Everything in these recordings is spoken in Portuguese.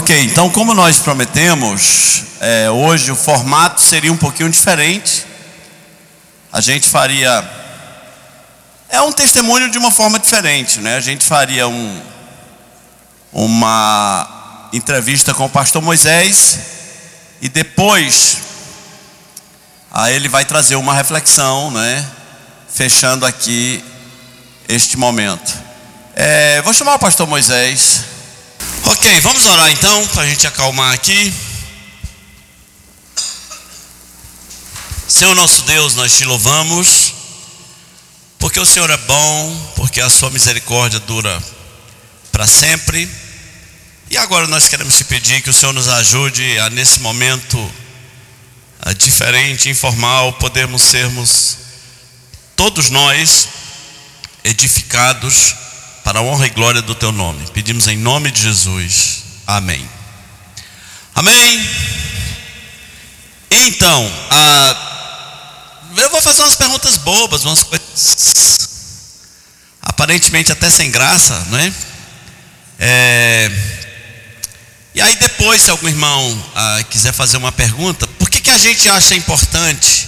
Ok, então como nós prometemos, hoje o formato seria um pouquinho diferente. A gente faria um testemunho de uma forma diferente, né? A gente faria uma entrevista com o pastor Moisés e depois ele vai trazer uma reflexão, né? Fechando aqui este momento. Vou chamar o pastor Moisés. Ok, vamos orar então, para a gente acalmar aqui. Senhor nosso Deus, nós te louvamos, porque o Senhor é bom, porque a sua misericórdia dura para sempre. E agora nós queremos te pedir que o Senhor nos ajude a, nesse momento diferente, informal, podermos sermos, todos nós, edificados para a honra e glória do teu nome. Pedimos em nome de Jesus. Amém. Amém. Então, eu vou fazer umas perguntas bobas, umas coisas aparentemente até sem graça, né? E aí depois, se algum irmão quiser fazer uma pergunta, por que a gente acha importante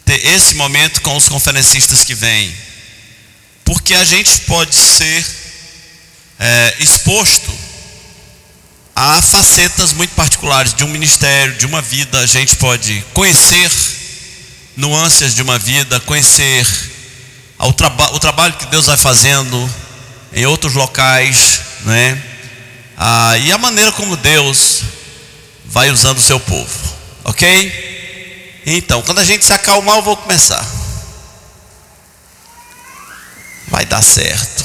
ter esse momento com os conferencistas que vêm? Porque a gente pode ser exposto a facetas muito particulares de um ministério, de uma vida. A gente pode conhecer nuances de uma vida, conhecer o trabalho que Deus vai fazendo em outros locais, né? E a maneira como Deus vai usando o seu povo, ok? Então, quando a gente se acalmar, eu vou começar. Vai dar certo.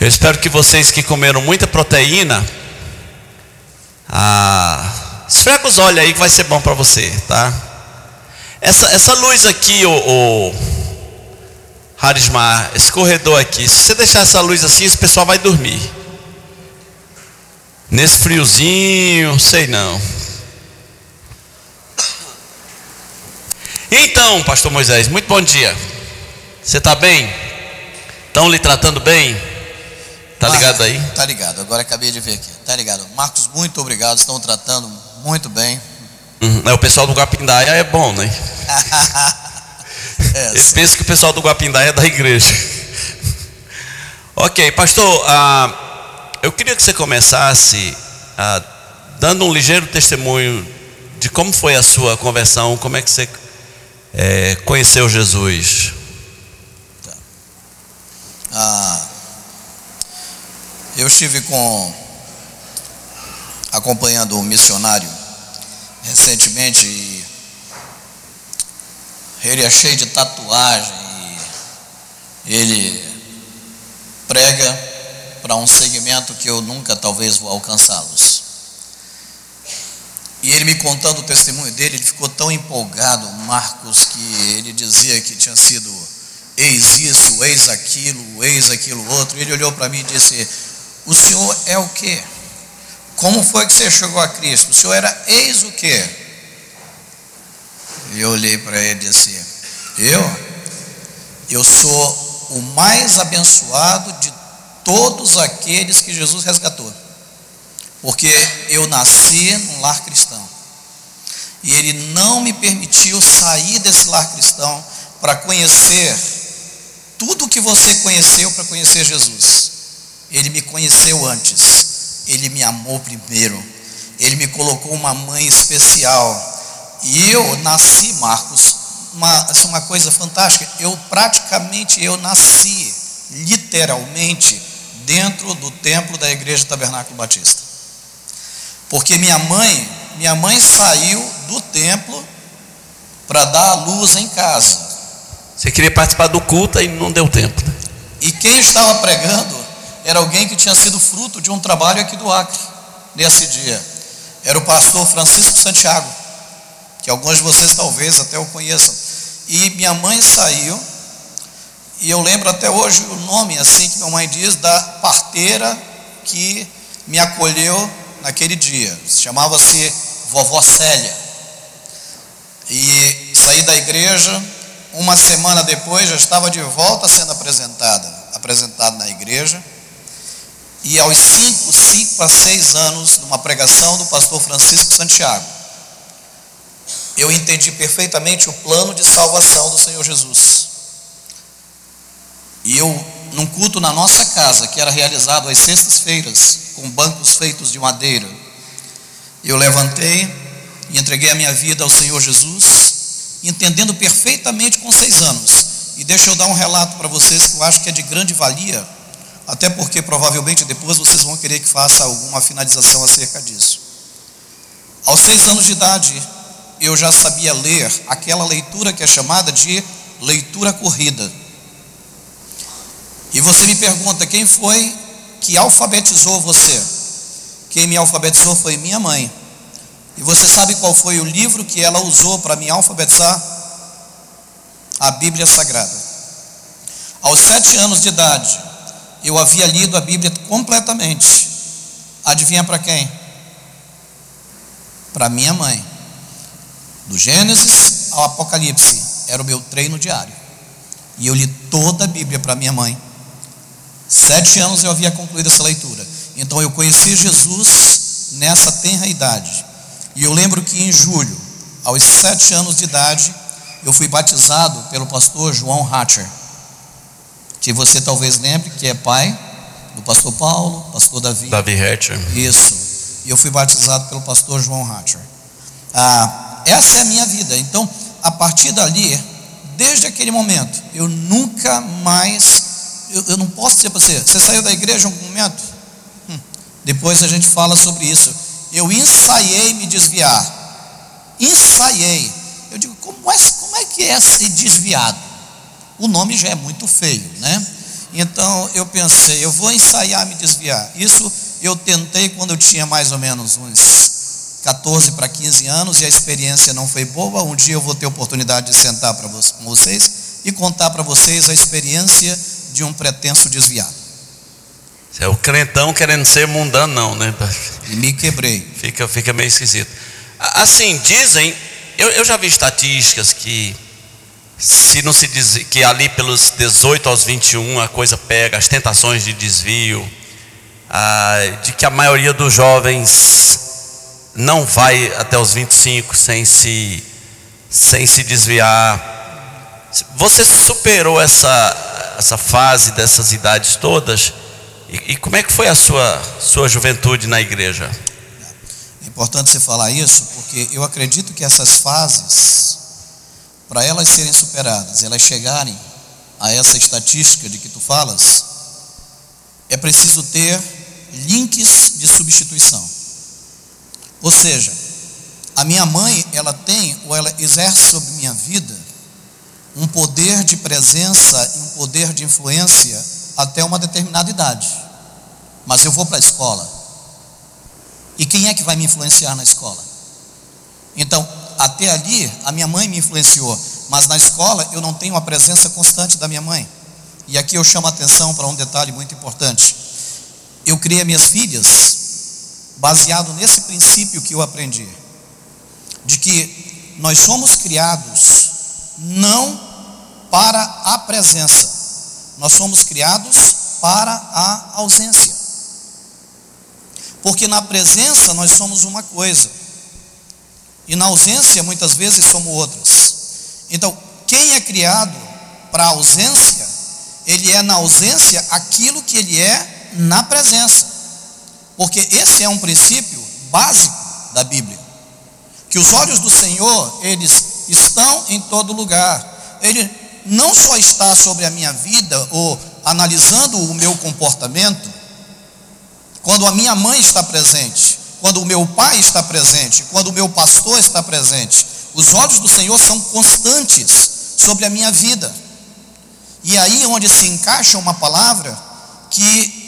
Eu espero que vocês que comeram muita proteína, esfrega os olhos aí que vai ser bom para você, tá? Essa luz aqui, o Harismar, esse corredor aqui, se você deixar essa luz assim, esse pessoal vai dormir. Nesse friozinho, sei não. Então, pastor Moisés, muito bom dia. Você está bem? Estão lhe tratando bem? Tá ligado aí? Tá ligado, agora acabei de ver aqui. Tá ligado. Marcos, muito obrigado, estão tratando muito bem. O pessoal do Guapindaia é bom, né? Eu penso que o pessoal do Guapindaia é da igreja. Ok, pastor, eu queria que você começasse dando um ligeiro testemunho de como foi a sua conversão, como é que você conheceu Jesus. Eu estive acompanhando um missionário recentemente e ele é cheio de tatuagem e ele prega para um segmento que eu nunca talvez vou alcançá-los. E ele me contando o testemunho dele, ele ficou tão empolgado, Marcos, que ele dizia que tinha sido eis isso, eis aquilo outro. Ele olhou para mim e disse: o senhor é o quê? Como foi que você chegou a Cristo? O senhor era eis o quê? E eu olhei para ele e disse: eu sou o mais abençoado de todos aqueles que Jesus resgatou, porque eu nasci num lar cristão e ele não me permitiu sair desse lar cristão para conhecer tudo que você conheceu, para conhecer Jesus. Ele me conheceu antes, ele me amou primeiro, ele me colocou uma mãe especial. E eu nasci, Marcos, uma coisa fantástica, eu nasci literalmente dentro do templo da Igreja Tabernáculo Batista. Porque minha mãe saiu do templo para dar a luz em casa. Você queria participar do culto e não deu tempo, né? E quem estava pregando era alguém que tinha sido fruto de um trabalho aqui do Acre, nesse dia. Era o pastor Francisco Santiago, que alguns de vocês talvez até o conheçam. E minha mãe saiu, e eu lembro até hoje o nome, assim, que minha mãe diz, da parteira que me acolheu naquele dia. Chamava-se Vovó Célia. E saí da igreja, uma semana depois já estava de volta sendo apresentado na igreja. E aos 5 a 6 anos, numa pregação do pastor Francisco Santiago, eu entendi perfeitamente o plano de salvação do Senhor Jesus. E eu, num culto na nossa casa, que era realizado às sextas-feiras, com bancos feitos de madeira, eu levantei e entreguei a minha vida ao Senhor Jesus, entendendo perfeitamente com 6 anos. E deixa eu dar um relato para vocês que eu acho que é de grande valia, até porque provavelmente depois vocês vão querer que faça alguma finalização acerca disso. Aos 6 anos de idade, eu já sabia ler aquela leitura que é chamada de leitura corrida. E você me pergunta, quem foi que alfabetizou você? Quem me alfabetizou foi minha mãe. E você sabe qual foi o livro que ela usou para me alfabetizar? A Bíblia Sagrada. Aos 7 anos de idade, eu havia lido a Bíblia completamente. Adivinha para quem? Para minha mãe. Do Gênesis ao Apocalipse, era o meu treino diário. E eu li toda a Bíblia para minha mãe. 7 anos eu havia concluído essa leitura. Então eu conheci Jesus nessa tenra idade. E eu lembro que em julho, aos 7 anos de idade, eu fui batizado pelo pastor João Hatcher, que você talvez lembre que é pai do pastor Paulo, pastor Davi Hatcher. Isso. E eu fui batizado pelo pastor João Hatcher. Essa é a minha vida. Então, a partir dali, desde aquele momento, eu nunca mais, eu não posso dizer para você saiu da igreja em algum momento? Depois a gente fala sobre isso. Eu ensaiei me desviar. Ensaiei. Eu digo, como é que é ser desviado? O nome já é muito feio, né? Então eu pensei, eu vou ensaiar me desviar. Isso eu tentei quando eu tinha mais ou menos uns 14 para 15 anos, e a experiência não foi boa. Um dia eu vou ter oportunidade de sentar com vocês e contar para vocês a experiência de um pretenso desviado. É o crentão querendo ser mundanão, né? E me quebrei. Fica meio esquisito. Assim, dizem, eu já vi estatísticas que se não se diz que ali pelos 18 aos 21 a coisa pega, as tentações de desvio, de que a maioria dos jovens não vai até os 25 sem se desviar. Você superou essa fase dessas idades todas? E como é que foi a sua juventude na igreja? É importante você falar isso, porque eu acredito que essas fases, para elas serem superadas, elas chegarem a essa estatística de que tu falas, é preciso ter links de substituição. Ou seja, a minha mãe, ela tem, ou ela exerce sobre minha vida, um poder de presença e um poder de influência até uma determinada idade. Mas eu vou para a escola. E quem é que vai me influenciar na escola? Então, até ali, a minha mãe me influenciou, mas na escola eu não tenho a presença constante da minha mãe. E aqui eu chamo a atenção para um detalhe muito importante. Eu criei minhas filhas baseado nesse princípio que eu aprendi, de que nós somos criados não para a presença, nós somos criados para a ausência. Porque na presença nós somos uma coisa, e na ausência muitas vezes somos outras. Então, quem é criado para a ausência, ele é na ausência aquilo que ele é na presença. Porque esse é um princípio básico da Bíblia, que os olhos do Senhor, eles estão em todo lugar. Ele não só está sobre a minha vida, ou analisando o meu comportamento, quando a minha mãe está presente, quando o meu pai está presente, quando o meu pastor está presente. Os olhos do Senhor são constantes sobre a minha vida. E aí onde se encaixa uma palavra que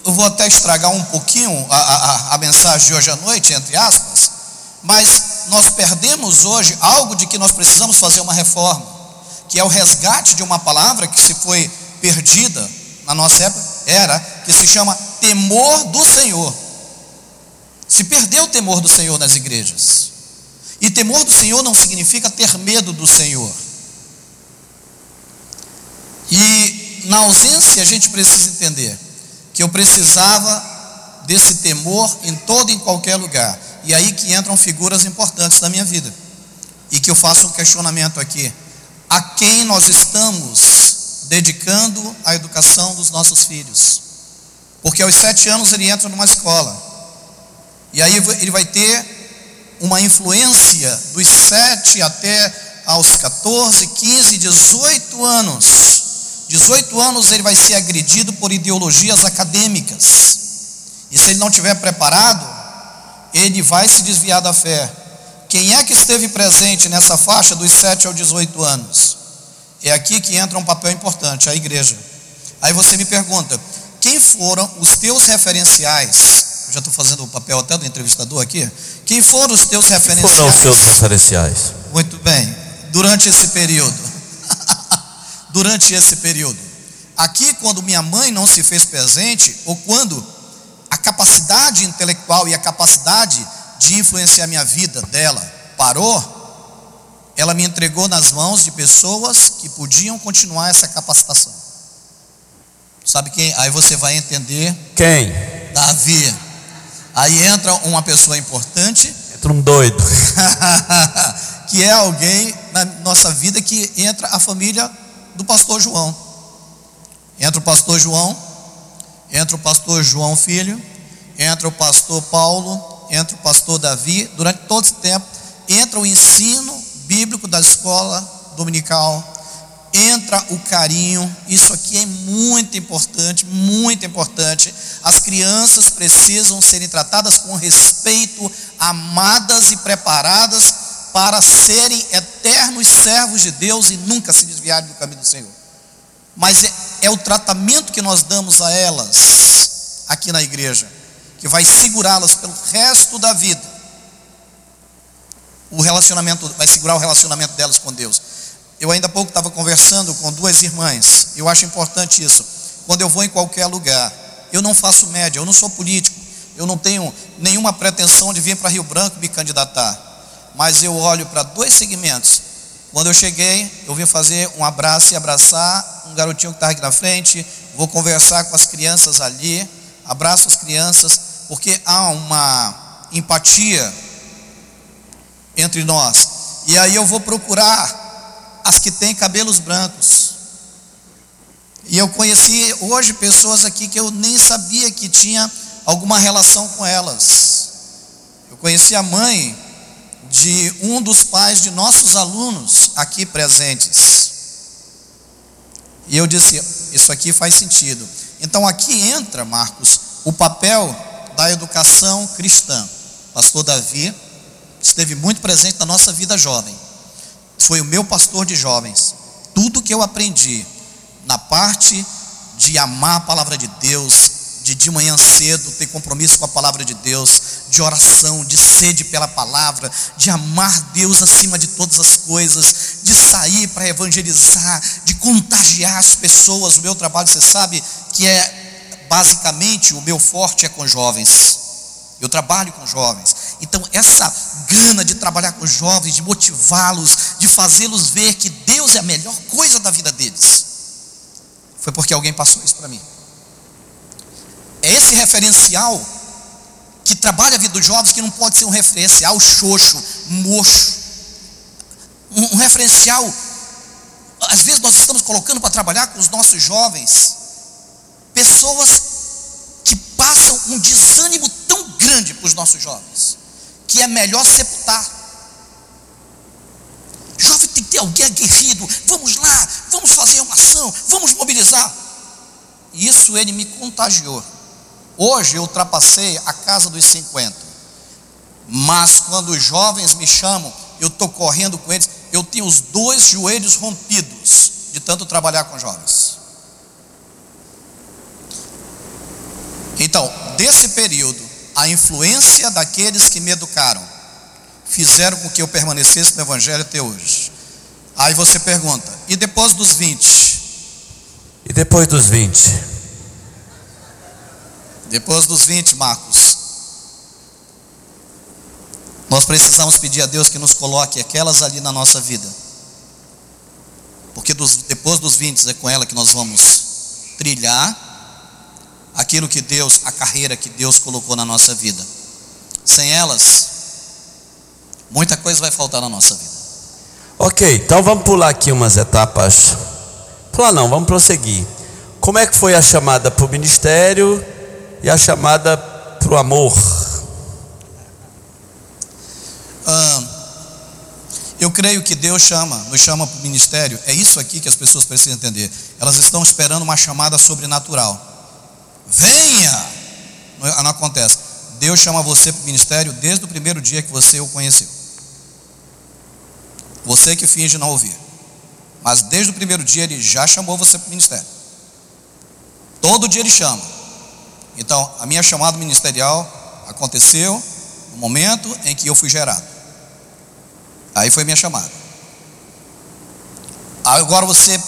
eu vou até estragar um pouquinho a mensagem de hoje à noite, entre aspas, mas nós perdemos hoje algo de que nós precisamos fazer uma reforma, que é o resgate de uma palavra que se foi perdida na nossa época, que se chama temor do Senhor. Se perdeu o temor do Senhor nas igrejas. E temor do Senhor não significa ter medo do Senhor. E na ausência a gente precisa entender que eu precisava desse temor em todo e em qualquer lugar. E aí que entram figuras importantes da minha vida. E que eu faço um questionamento aqui: a quem nós estamos dedicando a educação dos nossos filhos? Porque aos 7 anos ele entra numa escola, e aí ele vai ter uma influência dos 7 até aos 14, 15, 18 anos. 18 anos ele vai ser agredido por ideologias acadêmicas, e se ele não estiver preparado, ele vai se desviar da fé. Quem é que esteve presente nessa faixa dos 7 aos 18 anos? É aqui que entra um papel importante, a igreja. Aí você me pergunta: quem foram os teus referenciais? Eu já estou fazendo o papel até do entrevistador aqui. Quem foram os teus referenciais? Quem foram os seus referenciais? Muito bem, durante esse período. Durante esse período. Aqui, quando minha mãe não se fez presente, ou quando a capacidade intelectual e a capacidade de influenciar minha vida dela parou, ela me entregou nas mãos de pessoas que podiam continuar essa capacitação. Sabe quem? Aí você vai entender. Quem? Davi. Aí entra uma pessoa importante. Entra um doido. Que é alguém na nossa vida, que entra a família do pastor João. Entra o pastor João, entra o pastor João Filho, entra o pastor Paulo, entra o pastor Davi. Durante todo esse tempo entra o ensino bíblico da escola dominical, entra o carinho. Isso aqui é muito importante, muito importante. As crianças precisam serem tratadas com respeito, amadas e preparadas para serem eternos servos de Deus e nunca se desviarem do caminho do Senhor. Mas é o tratamento que nós damos a elas aqui na igreja que vai segurá-las pelo resto da vida. O relacionamento vai segurar o relacionamento delas com Deus. Eu ainda há pouco estava conversando com 2 irmãs. Eu acho importante isso. Quando eu vou em qualquer lugar, eu não faço média, eu não sou político, eu não tenho nenhuma pretensão de vir para Rio Branco me candidatar, mas eu olho para 2 segmentos. Quando eu cheguei, eu vim fazer um abraço e abraçar um garotinho que estava aqui na frente, vou conversar com as crianças ali, abraço as crianças, porque há uma empatia entre nós. E aí eu vou procurar as que têm cabelos brancos. E eu conheci hoje pessoas aqui que eu nem sabia que tinha alguma relação com elas. Eu conheci a mãe de um dos pais de nossos alunos aqui presentes. E eu disse: isso aqui faz sentido. Então aqui entra, Marcos, o papel da educação cristã. Pastor Davi esteve muito presente na nossa vida jovem. Foi o meu pastor de jovens. Tudo que eu aprendi na parte de amar a palavra de Deus, de manhã cedo ter compromisso com a palavra de Deus, de oração, de sede pela palavra, de amar Deus acima de todas as coisas, de sair para evangelizar, de contagiar as pessoas. O meu trabalho, você sabe que basicamente o meu forte é com jovens. Eu trabalho com jovens. Então essa gana de trabalhar com jovens, de motivá-los, de fazê-los ver que Deus é a melhor coisa da vida deles, foi porque alguém passou isso para mim. É esse referencial que trabalha a vida dos jovens, que não pode ser um referencial xoxo, mocho. Um referencial, às vezes nós estamos colocando para trabalhar com os nossos jovens pessoas que passam um desânimo tão grande para os nossos jovens, que é melhor sepultar. Jovem tem que ter alguém aguerrido. Vamos lá, vamos fazer uma ação, vamos mobilizar. E isso ele me contagiou. Hoje eu ultrapassei a casa dos 50. Mas quando os jovens me chamam, eu estou correndo com eles. Eu tenho os 2 joelhos rompidos de tanto trabalhar com jovens. Então, desse período, a influência daqueles que me educaram fizeram com que eu permanecesse no Evangelho até hoje. Aí você pergunta: e depois dos 20? E depois dos 20? Depois dos 20, Marcos, nós precisamos pedir a Deus que nos coloque aquelas ali na nossa vida, porque depois dos 20 é com ela que nós vamos trilhar aquilo que Deus, a carreira que Deus colocou na nossa vida. Sem elas, muita coisa vai faltar na nossa vida. Ok, então vamos pular aqui umas etapas. Pular não, vamos prosseguir. Como é que foi a chamada para o ministério e a chamada para o amor? Eu creio que Deus nos chama para o ministério. É isso aqui que as pessoas precisam entender. Elas estão esperando uma chamada sobrenatural. Venha! Não acontece. Deus chama você para o ministério desde o primeiro dia que você o conheceu. Você que finge não ouvir, mas desde o primeiro dia Ele já chamou você para o ministério. Todo dia Ele chama. Então a minha chamada ministerial aconteceu no momento em que eu fui gerado. Aí foi minha chamada. Agora você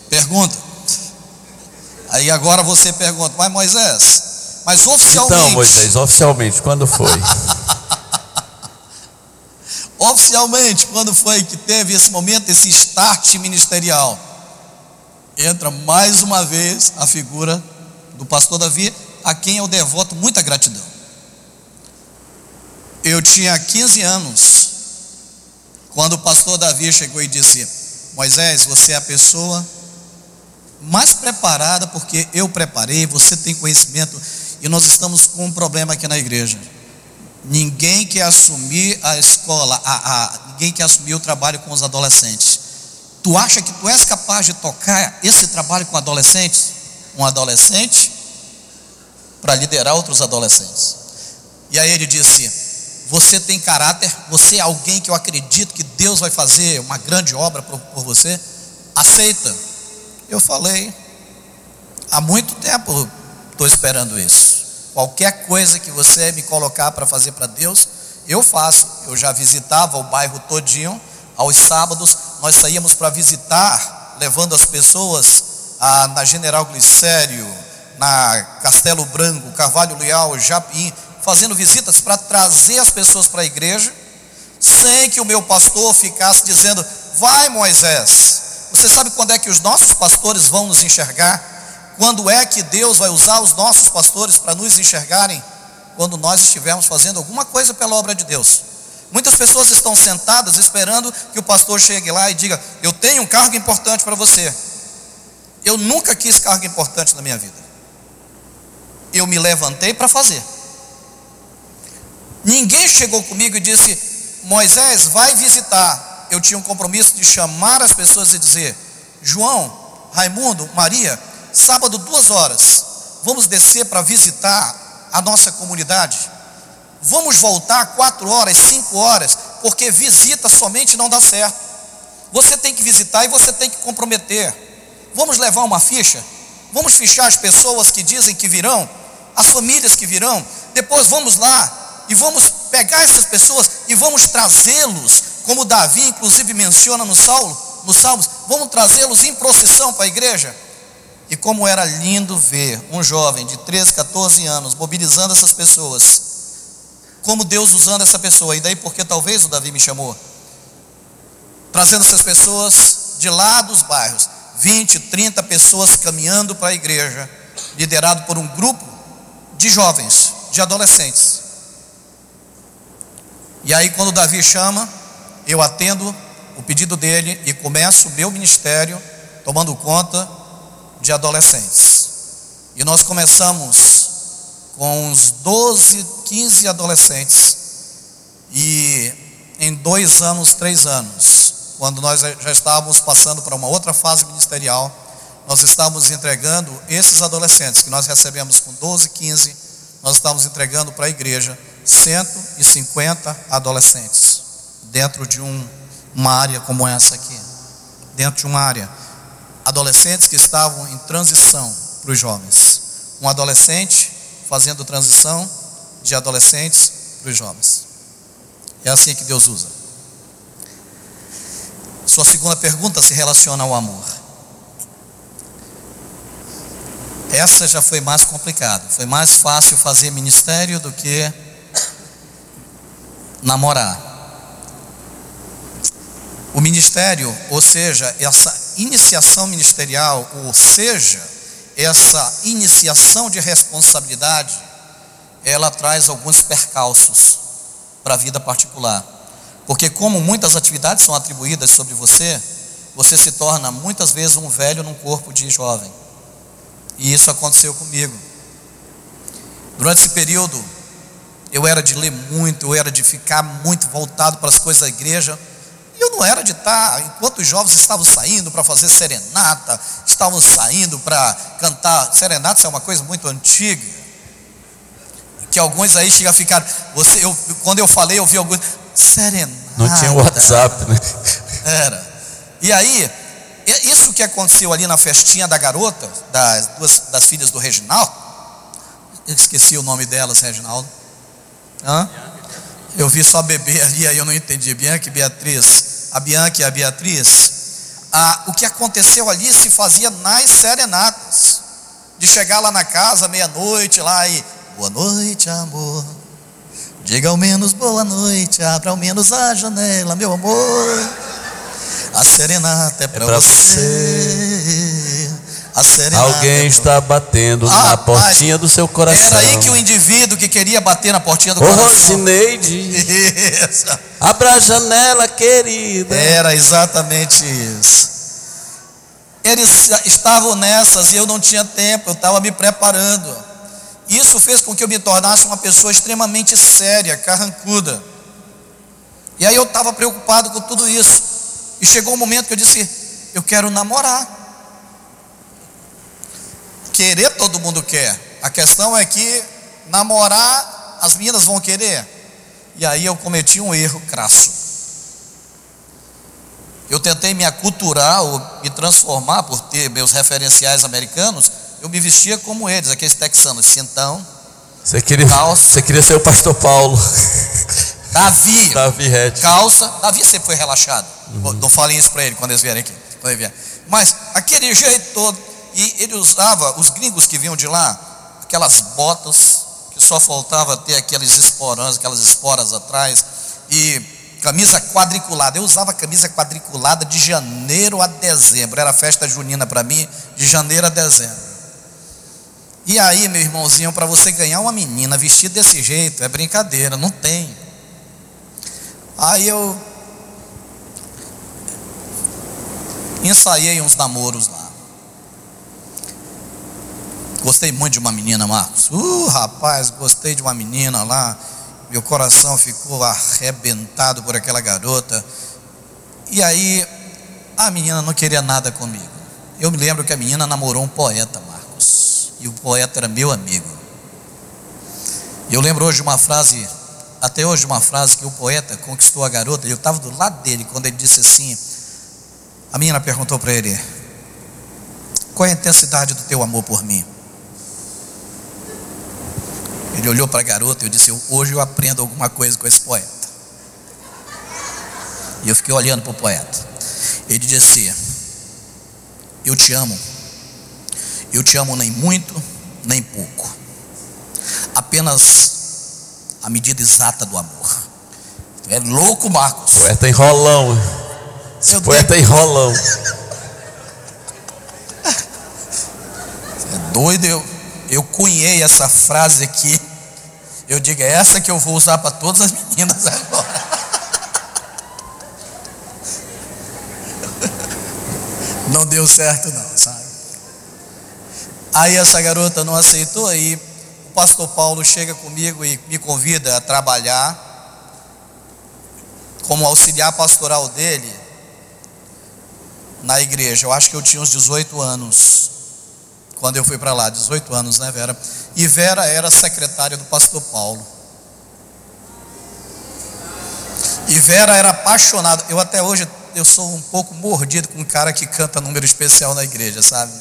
pergunta. Aí agora você pergunta, mas Moisés, mas oficialmente. Então, Moisés, oficialmente, quando foi? Oficialmente, quando foi que teve esse momento, esse start ministerial? Entra mais uma vez a figura do pastor Davi, a quem eu devoto muita gratidão. Eu tinha 15 anos, quando o pastor Davi chegou e disse: Moisés, você é a pessoa mais preparada, porque eu preparei, você tem conhecimento, e nós estamos com um problema aqui na igreja. Ninguém quer assumir a escola, ninguém quer assumir o trabalho com os adolescentes. Tu acha que tu és capaz de tocar esse trabalho com adolescentes? Um adolescente para liderar outros adolescentes. E aí ele disse: você tem caráter, você é alguém que eu acredito que Deus vai fazer uma grande obra por você, aceita? Eu falei: há muito tempo estou esperando isso. Qualquer coisa que você me colocar para fazer para Deus, eu faço. Eu já visitava o bairro todinho. Aos sábados nós saíamos para visitar, levando as pessoas na General Glicério, na Castelo Branco, Carvalho Leal, Japim, fazendo visitas para trazer as pessoas para a igreja, sem que o meu pastor ficasse dizendo: vai, Moisés. Você sabe quando é que os nossos pastores vão nos enxergar? Quando é que Deus vai usar os nossos pastores para nos enxergarem? Quando nós estivermos fazendo alguma coisa pela obra de Deus. Muitas pessoas estão sentadas esperando que o pastor chegue lá e diga: eu tenho um cargo importante para você. Eu nunca quis cargo importante na minha vida. Eu me levantei para fazer. Ninguém chegou comigo e disse: Moisés, vai visitar. Eu tinha um compromisso de chamar as pessoas e dizer: João, Raimundo, Maria, sábado 2 horas, vamos descer para visitar a nossa comunidade. Vamos voltar 4 horas, 5 horas, porque visita somente não dá certo. Você tem que visitar e você tem que comprometer. Vamos levar uma ficha, vamos fichar as pessoas que dizem que virão, as famílias que virão. Depois vamos lá e vamos pegar essas pessoas e vamos trazê-los, como Davi inclusive menciona nos Salmos, vamos trazê-los em procissão para a igreja. E como era lindo ver um jovem de 13, 14 anos mobilizando essas pessoas, como Deus usando essa pessoa. E daí porque talvez o Davi me chamou, trazendo essas pessoas de lá dos bairros, 20, 30 pessoas caminhando para a igreja, liderado por um grupo de jovens, de adolescentes. E aí quando o Davi chama, eu atendo o pedido dele e começo o meu ministério tomando conta de adolescentes. E nós começamos com uns 12, 15 adolescentes, e em 2 anos, 3 anos, quando nós já estávamos passando para uma outra fase ministerial, nós estávamos entregando esses adolescentes que nós recebemos com 12, 15, nós estávamos entregando para a igreja 150 adolescentes, dentro de uma área como essa aqui, dentro de uma área, adolescentes que estavam em transição para os jovens, um adolescente fazendo transição de adolescentes para os jovens. É assim que Deus usa. Sua segunda pergunta se relaciona ao amor. Essa já foi mais complicada. Foi mais fácil fazer ministério do que namorar. O ministério, ou seja, essa iniciação ministerial, ou seja, essa iniciação de responsabilidade, ela traz alguns percalços para a vida particular. Porque como muitas atividades são atribuídas sobre você, você se torna muitas vezes um velho num corpo de jovem. E isso aconteceu comigo. Durante esse período, eu era de ler muito, eu era de ficar muito voltado para as coisas da igreja. E eu não era de estar, enquanto os jovens estavam saindo para fazer serenata, estavam saindo para cantar. Serenata é uma coisa muito antiga, que alguns aí chegam a ficar, quando eu falei, eu vi alguns, serenata. Não tinha WhatsApp, né? Era. E aí, isso que aconteceu ali na festinha da garota, das filhas do Reginaldo, eu esqueci o nome delas, Reginaldo. Hã? Eu vi só bebê ali, aí eu não entendi. Bianca e Beatriz. A Bianca e a Beatriz. O que aconteceu ali se fazia nas serenatas. De chegar lá na casa, meia-noite, lá e... Boa noite, amor. Diga ao menos boa noite. Abra ao menos a janela, meu amor. A serenata é pra você. A serenata alguém está batendo na portinha do seu coração. Era aí que o indivíduo que queria bater na portinha do coração. Rosineide, abra a janela, querida. Era exatamente isso. Eles estavam nessas e eu não tinha tempo, eu estava me preparando. Isso fez com que eu me tornasse uma pessoa extremamente séria, carrancuda. E aí eu estava preocupado com tudo isso. E chegou um momento que eu disse, eu quero namorar. Querer todo mundo quer. A questão é que namorar, as meninas vão querer. E aí eu cometi um erro crasso. Eu tentei me aculturar ou me transformar por ter meus referenciais americanos. Eu me vestia como eles, aqueles texanos, cintão, você queria ser o pastor Paulo. Davi Red. Calça. Davi sempre foi relaxado. Não falem isso para ele quando eles vierem aqui. Mas aquele jeito todo. E ele usava, os gringos que vinham de lá, aquelas botas que só faltava ter aqueles esporãs, aquelas esporas atrás, e camisa quadriculada. Eu usava camisa quadriculada de janeiro a dezembro. Era festa junina para mim, de janeiro a dezembro. E aí, meu irmãozinho, para você ganhar uma menina vestida desse jeito, é brincadeira, não tem. Aí eu ensaiei uns namoros lá. Gostei muito de uma menina, Marcos. Rapaz, gostei de uma menina lá. Meu coração ficou arrebentado por aquela garota. E aí, a menina não queria nada comigo. Eu me lembro que a menina namorou um poeta, Marcos. E o poeta era meu amigo. Eu lembro hoje uma frase, até hoje uma frase que o poeta conquistou a garota. Eu estava do lado dele quando ele disse assim. A menina perguntou para ele, qual é a intensidade do teu amor por mim? Ele olhou para a garota e eu disse, hoje eu aprendo alguma coisa com esse poeta. E eu fiquei olhando para o poeta. Ele disse, eu te amo nem muito, nem pouco. Apenas a medida exata do amor. É louco, Marcos. Poeta enrolão. Esse poeta enrolão. É doido, eu cunhei essa frase aqui. Eu digo, é essa que eu vou usar para todas as meninas agora. Não deu certo não, sabe? Aí essa garota não aceitou, aí o pastor Paulo chega comigo e me convida a trabalhar como auxiliar pastoral dele na igreja. Eu acho que eu tinha uns 18 anos quando eu fui para lá, 18 anos, né, Vera? E Vera era secretária do pastor Paulo. E Vera era apaixonada. Eu até hoje, eu sou um pouco mordido com um cara que canta número especial na igreja, sabe?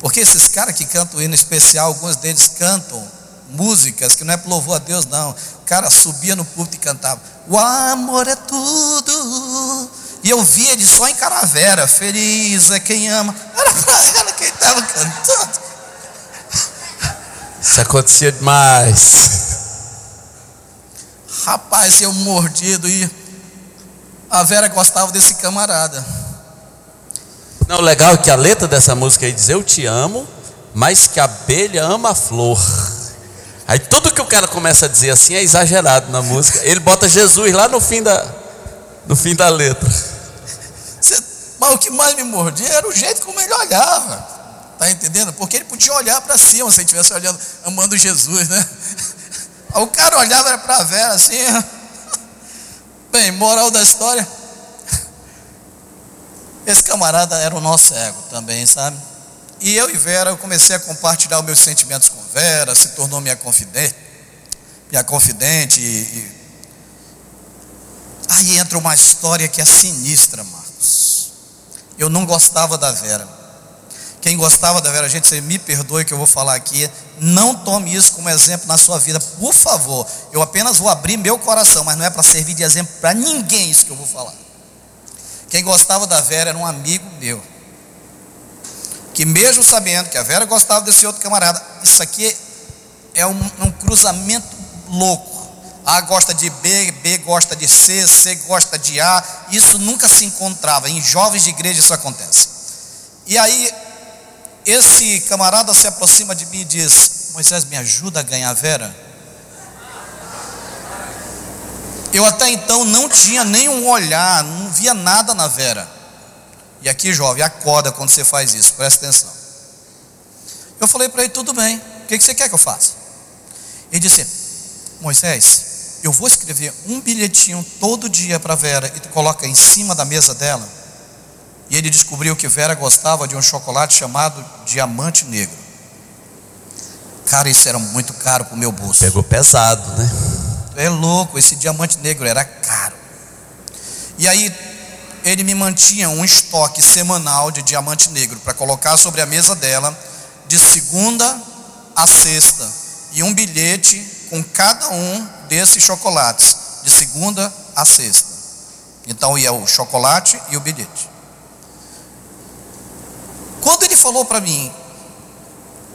Porque esses caras que cantam hino especial, alguns deles cantam músicas que não é para louvor a Deus, não. O cara subia no púlpito e cantava, o amor é tudo. E eu via ele só em Caravera, feliz é quem ama. Era para ela quem estava cantando. Isso acontecia demais. Rapaz, eu mordido. E a Vera gostava desse camarada. Não, o legal é que a letra dessa música aí diz: eu te amo, mas que a abelha ama a flor. Aí tudo que o cara começa a dizer assim é exagerado na música. Ele bota Jesus lá no fim da letra. Mas o que mais me mordia era o jeito como ele olhava. Tá entendendo? Porque ele podia olhar para cima se ele estivesse olhando, amando Jesus, né? Aí o cara olhava para a Vera assim. Bem, moral da história. Esse camarada era o nosso ego também, sabe? E eu e Vera, eu comecei a compartilhar os meus sentimentos com Vera, se tornou minha confidente. Aí entra uma história que é sinistra, Marcos. Eu não gostava da Vera. Quem gostava da Vera, gente, você me perdoe que eu vou falar aqui, não tome isso como exemplo na sua vida, por favor. Eu apenas vou abrir meu coração, mas não é para servir de exemplo para ninguém isso que eu vou falar. Quem gostava da Vera era um amigo meu, que mesmo sabendo que a Vera gostava desse outro camarada, isso aqui é um cruzamento louco. A gosta de B, B gosta de C, C gosta de A. Isso nunca se encontrava. Em jovens de igreja isso acontece. E aí esse camarada se aproxima de mim e diz: Moisés, me ajuda a ganhar a Vera. Eu até então não tinha nenhum olhar, não via nada na Vera. E aqui, jovem, acorda quando você faz isso, presta atenção. Eu falei para ele: tudo bem, o que você quer que eu faça? Ele disse: Moisés, eu vou escrever um bilhetinho todo dia para Vera e tu coloca em cima da mesa dela. E ele descobriu que Vera gostava de um chocolate chamado Diamante Negro. Cara, isso era muito caro para o meu bolso. Pegou pesado, né? É louco, esse Diamante Negro era caro. E aí ele me mantinha um estoque semanal de Diamante Negro para colocar sobre a mesa dela, de segunda a sexta, e um bilhete com cada um desses chocolates, de segunda a sexta. Então ia o chocolate e o bilhete. Quando ele falou para mim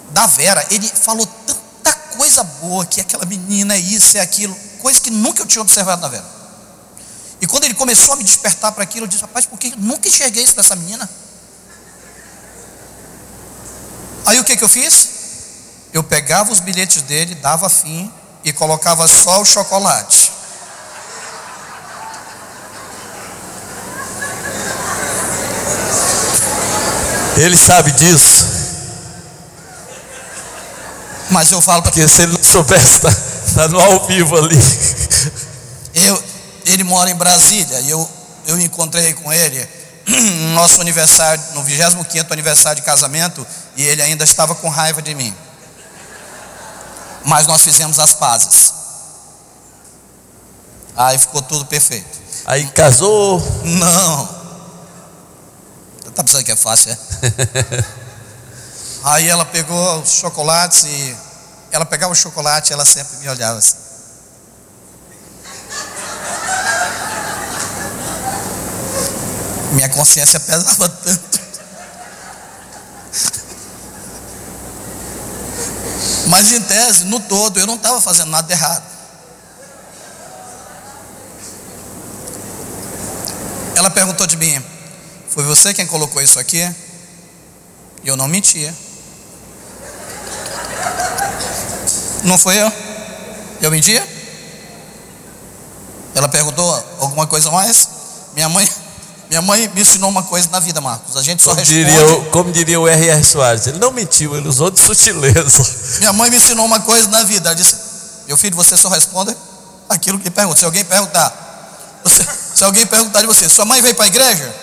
da Vera, ele falou tanta coisa boa, que aquela menina é isso, é aquilo, coisa que nunca eu tinha observado na Vera. E quando ele começou a me despertar para aquilo, eu disse: rapaz, por que eu nunca enxerguei isso dessa menina? Aí o que eu fiz? Eu pegava os bilhetes dele, dava fim e colocava só o chocolate. Ele sabe disso. Mas eu falo porque se ele não soubesse, está no ao vivo ali. Ele mora em Brasília e eu encontrei com ele no nosso aniversário, no 25º aniversário de casamento, e ele ainda estava com raiva de mim. Mas nós fizemos as pazes. Aí ficou tudo perfeito. Aí casou? Não. Tá pensando que é fácil, é? Aí ela pegou os chocolates e ela pegava o chocolate e ela sempre me olhava assim. Minha consciência pesava tanto. Mas em tese, no todo, eu não estava fazendo nada de errado. Ela perguntou de mim: foi você quem colocou isso aqui? E eu não mentia. Não foi eu? Eu mentia? Ela perguntou alguma coisa mais? Minha mãe me ensinou uma coisa na vida, Marcos. A gente só responde. Como diria o R.R. Soares, ele não mentiu, ele usou de sutileza. Minha mãe me ensinou uma coisa na vida. Ela disse: meu filho, você só responde aquilo que lhe pergunta. Se alguém perguntar de você: sua mãe veio para a igreja?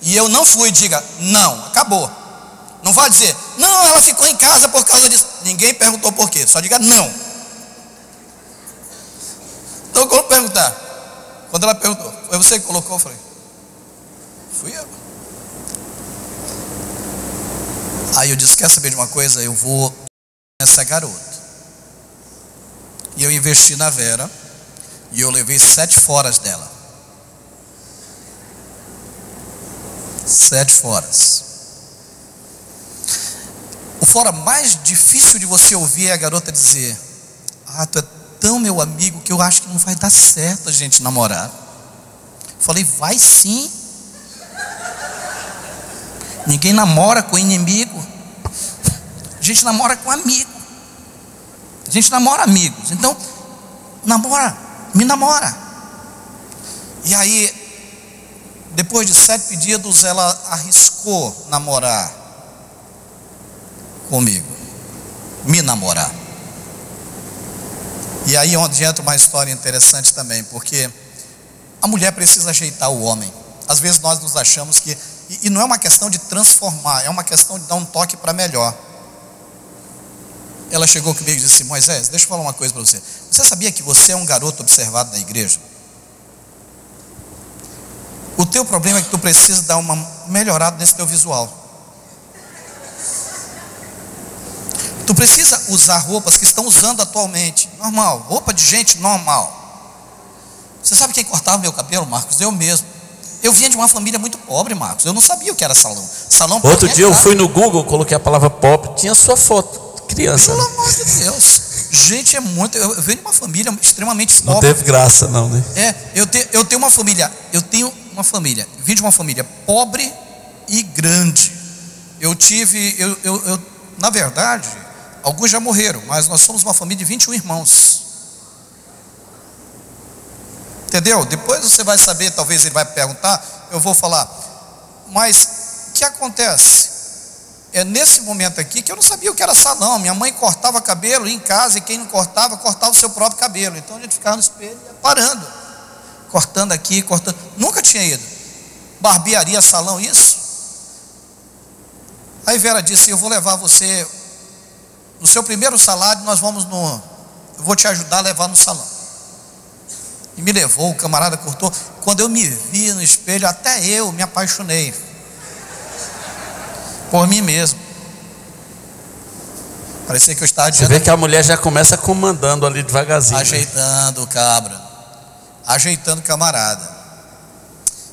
E eu não fui, diga não, acabou. Não vai dizer: não, ela ficou em casa por causa disso. Ninguém perguntou por quê, só diga não. Então quando ela perguntou: foi você que colocou? Eu falei: fui eu. Aí eu disse: quer saber de uma coisa? Eu vou nessa garota. E eu investi na Vera e eu levei 7 foras dela. 7 foras. O fora mais difícil de você ouvir é a garota dizer: ah, tu é tão meu amigo que eu acho que não vai dar certo a gente namorar. Eu falei: vai sim. Ninguém namora com inimigo. A gente namora com amigo. A gente namora amigos. Então, namora, me namora. E aí, depois de 7 pedidos, ela arriscou namorar comigo, me namorar. E aí onde entra uma história interessante também, porque a mulher precisa ajeitar o homem. Às vezes nós nos achamos que, e não é uma questão de transformar, é uma questão de dar um toque para melhor. Ela chegou comigo e disse: Moisés, deixa eu falar uma coisa para você. Você sabia que você é um garoto observado na igreja? O teu problema é que tu precisa dar uma melhorada nesse teu visual. Tu precisa usar roupas que estão usando atualmente. Normal, roupa de gente normal. Você sabe quem cortava meu cabelo, Marcos? Eu mesmo. Eu vinha de uma família muito pobre, Marcos. Eu não sabia o que era salão. Salão. Outro dia eu fui no Google, coloquei a palavra pobre, tinha sua foto, criança. Pelo amor de Deus. Gente, é muito. Eu venho de uma família extremamente pobre. Não teve graça, não, né? Eu tenho uma família. Vim de uma família pobre e grande. Na verdade, alguns já morreram, mas nós somos uma família de 21 irmãos. Entendeu? Depois você vai saber, talvez ele vai perguntar, eu vou falar. Mas o que acontece? É nesse momento aqui que eu não sabia o que era salão. Minha mãe cortava cabelo em casa, e quem não cortava, cortava o seu próprio cabelo. Então a gente ficava no espelho parando, cortando aqui, cortando. Nunca tinha ido. Barbearia, salão, isso. Aí Vera disse: eu vou levar você, no seu primeiro salário, eu vou te ajudar a levar no salão. E me levou, o camarada cortou. Quando eu me vi no espelho, até eu me apaixonei por mim mesmo. Parecia que eu estava Você vê que a mulher já começa comandando ali devagarzinho. Ajeitando o cabra, ajeitando o camarada.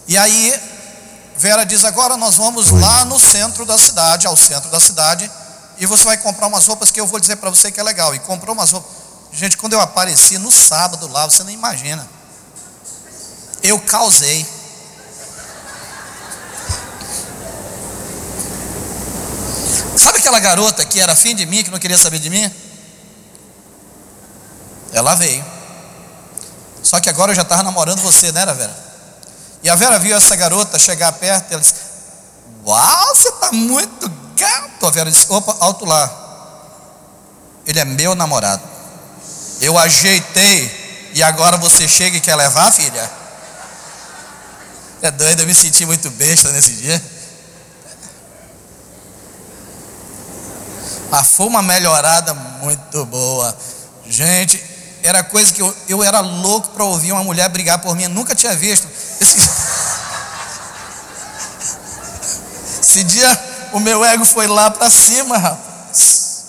E aí Vera diz: agora nós vamos lá no centro da cidade, ao centro da cidade, e você vai comprar umas roupas que eu vou dizer para você que é legal. E comprou umas roupas. Gente, quando eu apareci no sábado lá, você não imagina. Eu causei. Sabe aquela garota que era afim de mim, que não queria saber de mim? Ela veio. Só que agora eu já estava namorando você, né, Vera? E a Vera viu essa garota chegar perto e ela disse: uau, você está muito gato. A Vera disse: opa, alto lá. Ele é meu namorado. Eu ajeitei e agora você chega e quer levar, filha? É doido, eu me senti muito besta nesse dia. Mas foi uma melhorada muito boa. Gente, era coisa que eu era louco para ouvir uma mulher brigar por mim. Eu nunca tinha visto. Esse dia o meu ego foi lá para cima, rapaz.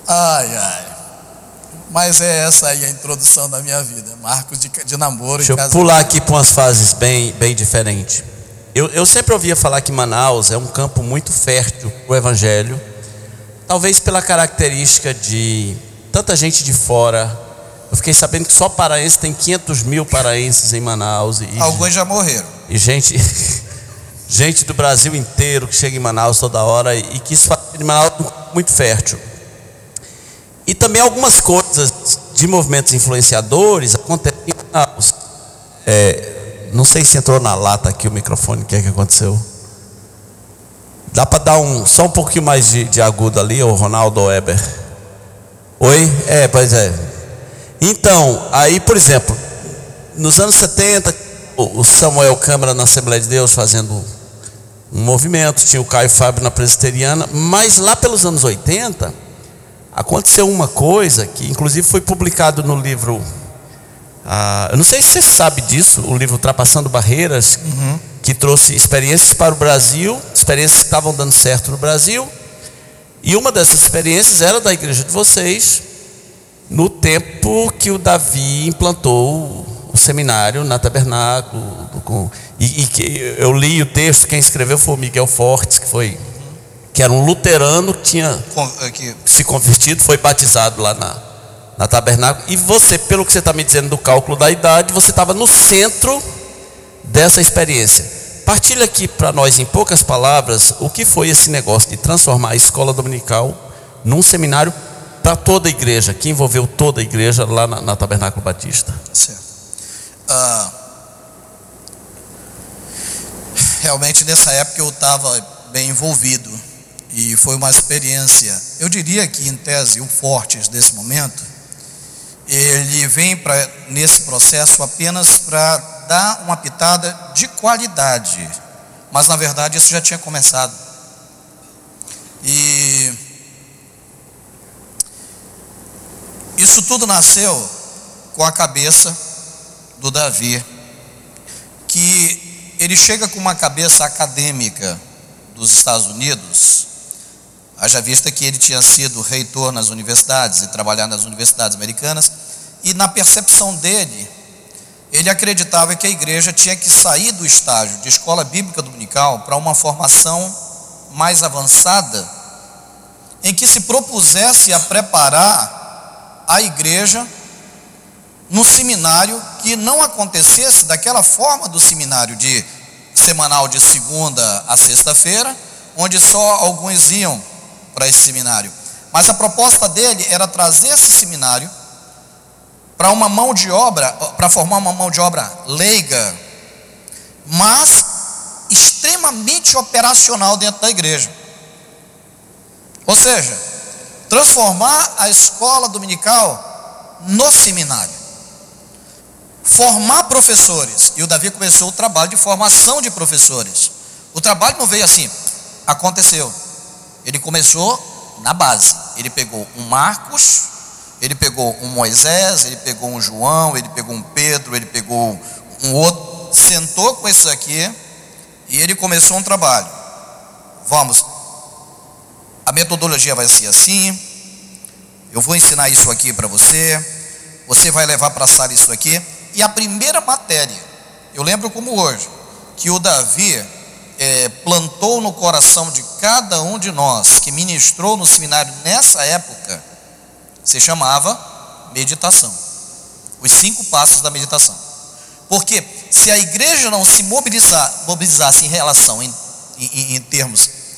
Ai, ai. Mas é essa aí a introdução da minha vida. Marcos de namoro. Deixa eu pular aqui para umas fases bem diferentes. Eu sempre ouvia falar que Manaus é um campo muito fértil para o evangelho. Talvez pela característica de tanta gente de fora. Eu fiquei sabendo que só paraense tem 500 mil paraenses em Manaus. Alguns já morreram. E gente do Brasil inteiro que chega em Manaus toda hora. E que isso faz de Manaus muito fértil. E também algumas coisas de movimentos influenciadores acontecem em Manaus. Não sei se entrou na lata aqui o microfone, o que é que aconteceu? Dá para dar só um pouquinho mais de agudo ali, o Ronaldo Weber? Oi? Pois é. Então, aí, por exemplo, nos anos 70, o Samuel Câmara na Assembleia de Deus fazendo um movimento, tinha o Caio Fábio na Presbiteriana, mas lá pelos anos 80, aconteceu uma coisa que inclusive foi publicado no livro, eu não sei se você sabe disso, o livro Ultrapassando Barreiras, que trouxe experiências para o Brasil, experiências que estavam dando certo no Brasil, e uma dessas experiências era da igreja de vocês, no tempo que o Davi implantou o seminário na Tabernáculo, e que eu li o texto, quem escreveu foi o Miguel Fortes, que era um luterano que tinha se convertido, foi batizado lá na Tabernáculo. E você, pelo que você está me dizendo do cálculo da idade, você estava no centro dessa experiência. Partilha aqui para nós, em poucas palavras, o que foi esse negócio de transformar a escola dominical num seminário para toda a igreja, que envolveu toda a igreja lá na Tabernáculo Batista. Certo. Realmente nessa época eu estava bem envolvido e foi uma experiência, eu diria que em tese o Fortes desse momento, ele vem nesse processo apenas para dar uma pitada de qualidade, mas na verdade isso já tinha começado. E isso tudo nasceu com a cabeça do Davi, que ele chega com uma cabeça acadêmica dos Estados Unidos, haja vista que ele tinha sido reitor nas universidades e trabalhado nas universidades americanas, e na percepção dele, ele acreditava que a igreja tinha que sair do estágio de escola bíblica dominical para uma formação mais avançada, em que se propusesse a preparar a igreja no seminário, que não acontecesse daquela forma do seminário de semanal de segunda a sexta-feira, onde só alguns iam para esse seminário. Mas a proposta dele era trazer esse seminário para uma mão de obra, para formar uma mão de obra leiga, mas extremamente operacional dentro da igreja. Ou seja, transformar a escola dominical no seminário, formar professores. E o Davi começou o trabalho de formação de professores. O trabalho não veio assim, aconteceu. Ele começou na base. Ele pegou um Marcos, ele pegou um Moisés, ele pegou um João, ele pegou um Pedro, ele pegou um outro, sentou com esses aqui e ele começou um trabalho. Vamos, a metodologia vai ser assim, eu vou ensinar isso aqui para você, você vai levar para a sala isso aqui. E a primeira matéria, eu lembro como hoje, que o Davi plantou no coração de cada um de nós que ministrou no seminário nessa época, se chamava meditação. Os 5 passos da meditação. Porque se a igreja não se mobilizasse em relação, em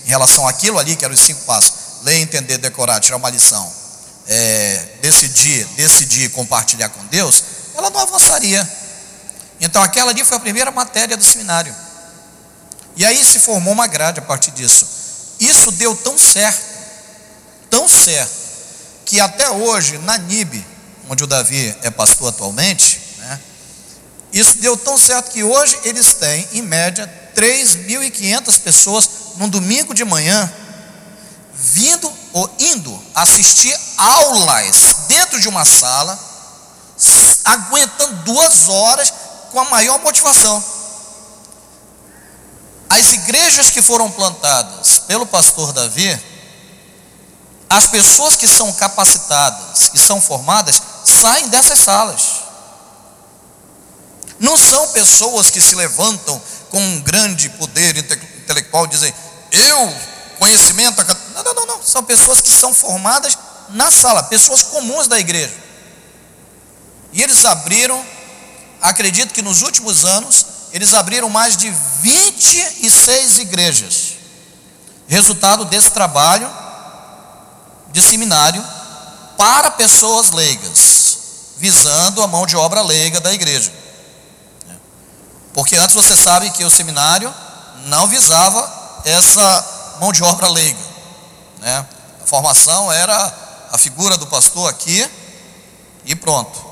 relação àquilo ali, que eram os 5 passos, ler, entender, decorar, tirar uma lição, decidir compartilhar com Deus, ela não avançaria. Então aquela ali foi a primeira matéria do seminário. E aí se formou uma grade a partir disso. Isso deu tão certo, que até hoje, na NIB, onde o Davi é pastor atualmente, né, isso deu tão certo que hoje eles têm, em média, 3.500 pessoas num domingo de manhã, vindo ou indo assistir aulas dentro de uma sala, aguentando 2 horas com a maior motivação. As igrejas que foram plantadas pelo pastor Davi, as pessoas que são capacitadas, que são formadas, saem dessas salas. Não são pessoas que se levantam com um grande poder intelectual e dizem, conhecimento. Não. São pessoas que são formadas na sala, pessoas comuns da igreja. E eles abriram, acredito que nos últimos anos, eles abriram mais de 26 igrejas. Resultado desse trabalho de seminário para pessoas leigas, visando a mão de obra leiga da igreja. Porque antes você sabe que o seminário não visava essa mão de obra leiga, né? A formação era a figura do pastor aqui e pronto.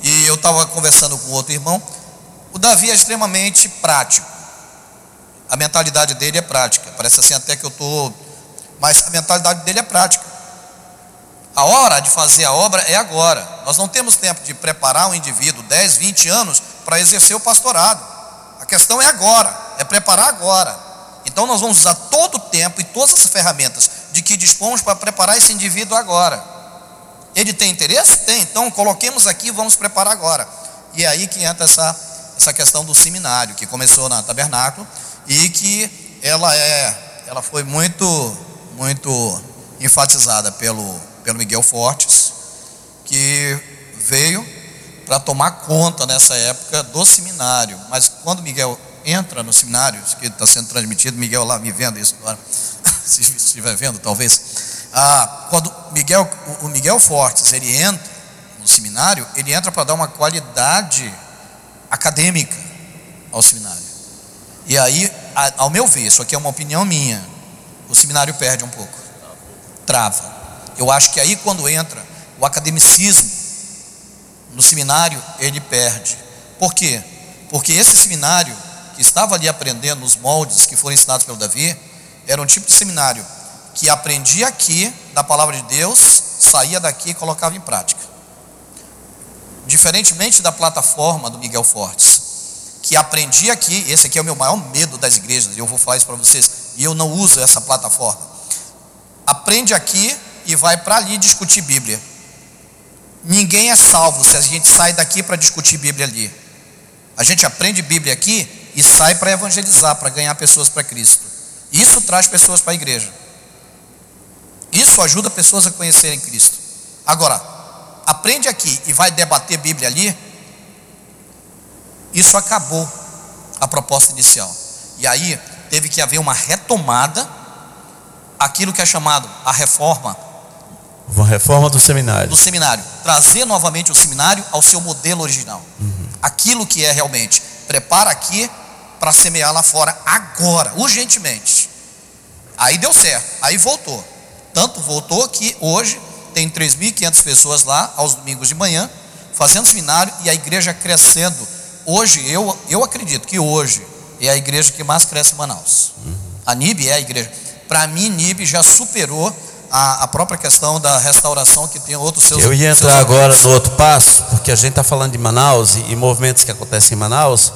E eu estava conversando com outro irmão. O Davi é extremamente prático. A mentalidade dele é prática. Parece assim até que eu estou... Mas a mentalidade dele é prática. A hora de fazer a obra é agora. Nós não temos tempo de preparar um indivíduo 10, 20 anos para exercer o pastorado. A questão é agora, é preparar agora. Então nós vamos usar todo o tempo e todas as ferramentas de que dispomos para preparar esse indivíduo agora. Ele tem interesse? Tem. Então coloquemos aqui e vamos preparar agora. E é aí que entra essa questão do seminário, que começou na Tabernáculo e que ela foi muito enfatizada pelo Miguel Fortes, que veio para tomar conta nessa época do seminário. Mas quando Miguel entra no seminário, isso que está sendo transmitido, Miguel lá me vendo isso agora, se estiver vendo talvez, quando o Miguel Fortes, ele entra no seminário, ele entra para dar uma qualidade acadêmica ao seminário, e aí, ao meu ver, isso aqui é uma opinião minha, o seminário perde um pouco, trava. Eu acho que aí quando entra o academicismo no seminário, ele perde. Por quê? Porque esse seminário que estava ali aprendendo os moldes que foram ensinados pelo Davi, era um tipo de seminário que aprendia aqui da palavra de Deus, saía daqui e colocava em prática. Diferentemente da plataforma do Miguel Fortes, que aprendia aqui, esse aqui é o meu maior medo das igrejas, eu vou falar isso para vocês, e eu não uso essa plataforma. Aprende aqui e vai para ali discutir Bíblia. Ninguém é salvo se a gente sai daqui para discutir Bíblia ali. A gente aprende Bíblia aqui e sai para evangelizar, para ganhar pessoas para Cristo. Isso traz pessoas para a igreja. Isso ajuda pessoas a conhecerem Cristo. Agora, aprende aqui e vai debater Bíblia ali, isso acabou a proposta inicial. E aí teve que haver uma retomada, aquilo que é chamado a reforma. Uma reforma do seminário. Do seminário. Trazer novamente o seminário ao seu modelo original. Aquilo que é realmente. Prepara aqui para semear lá fora agora, urgentemente. Aí deu certo, aí voltou. Tanto voltou que hoje tem 3.500 pessoas lá, aos domingos de manhã, fazendo seminário e a igreja crescendo. Hoje, eu acredito que hoje é a igreja que mais cresce em Manaus. A NIB é a igreja. Para mim, NIB já superou a própria questão da restauração que tem outros seus. Eu ia entrar agora no outro passo, porque a gente está falando de Manaus e movimentos que acontecem em Manaus.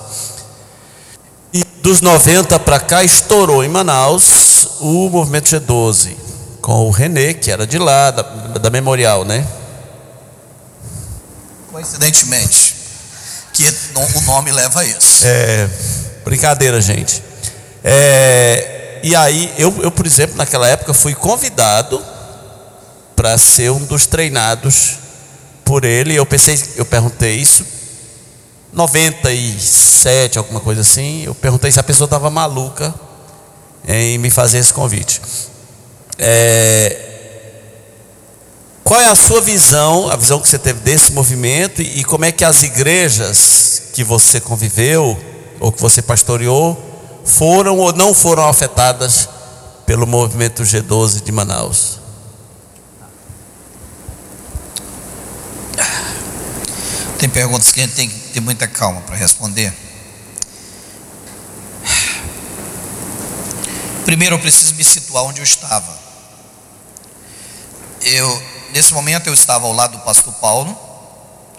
E dos 90 para cá estourou em Manaus o movimento G12, com o René, que era de lá, da Memorial, né? Coincidentemente, que o nome leva a isso. Brincadeira, gente. E aí, eu, por exemplo, naquela época fui convidado para ser um dos treinados por ele. Eu perguntei isso, 97, alguma coisa assim. Eu perguntei se a pessoa estava maluca em me fazer esse convite. Qual é a sua visão, a visão que você teve desse movimento e como é que as igrejas que você conviveu ou que você pastoreou foram ou não foram afetadas pelo movimento G12 de Manaus? Tem perguntas que a gente tem que ter muita calma para responder. Primeiro eu preciso me situar onde eu estava. Nesse momento eu estava ao lado do pastor Paulo.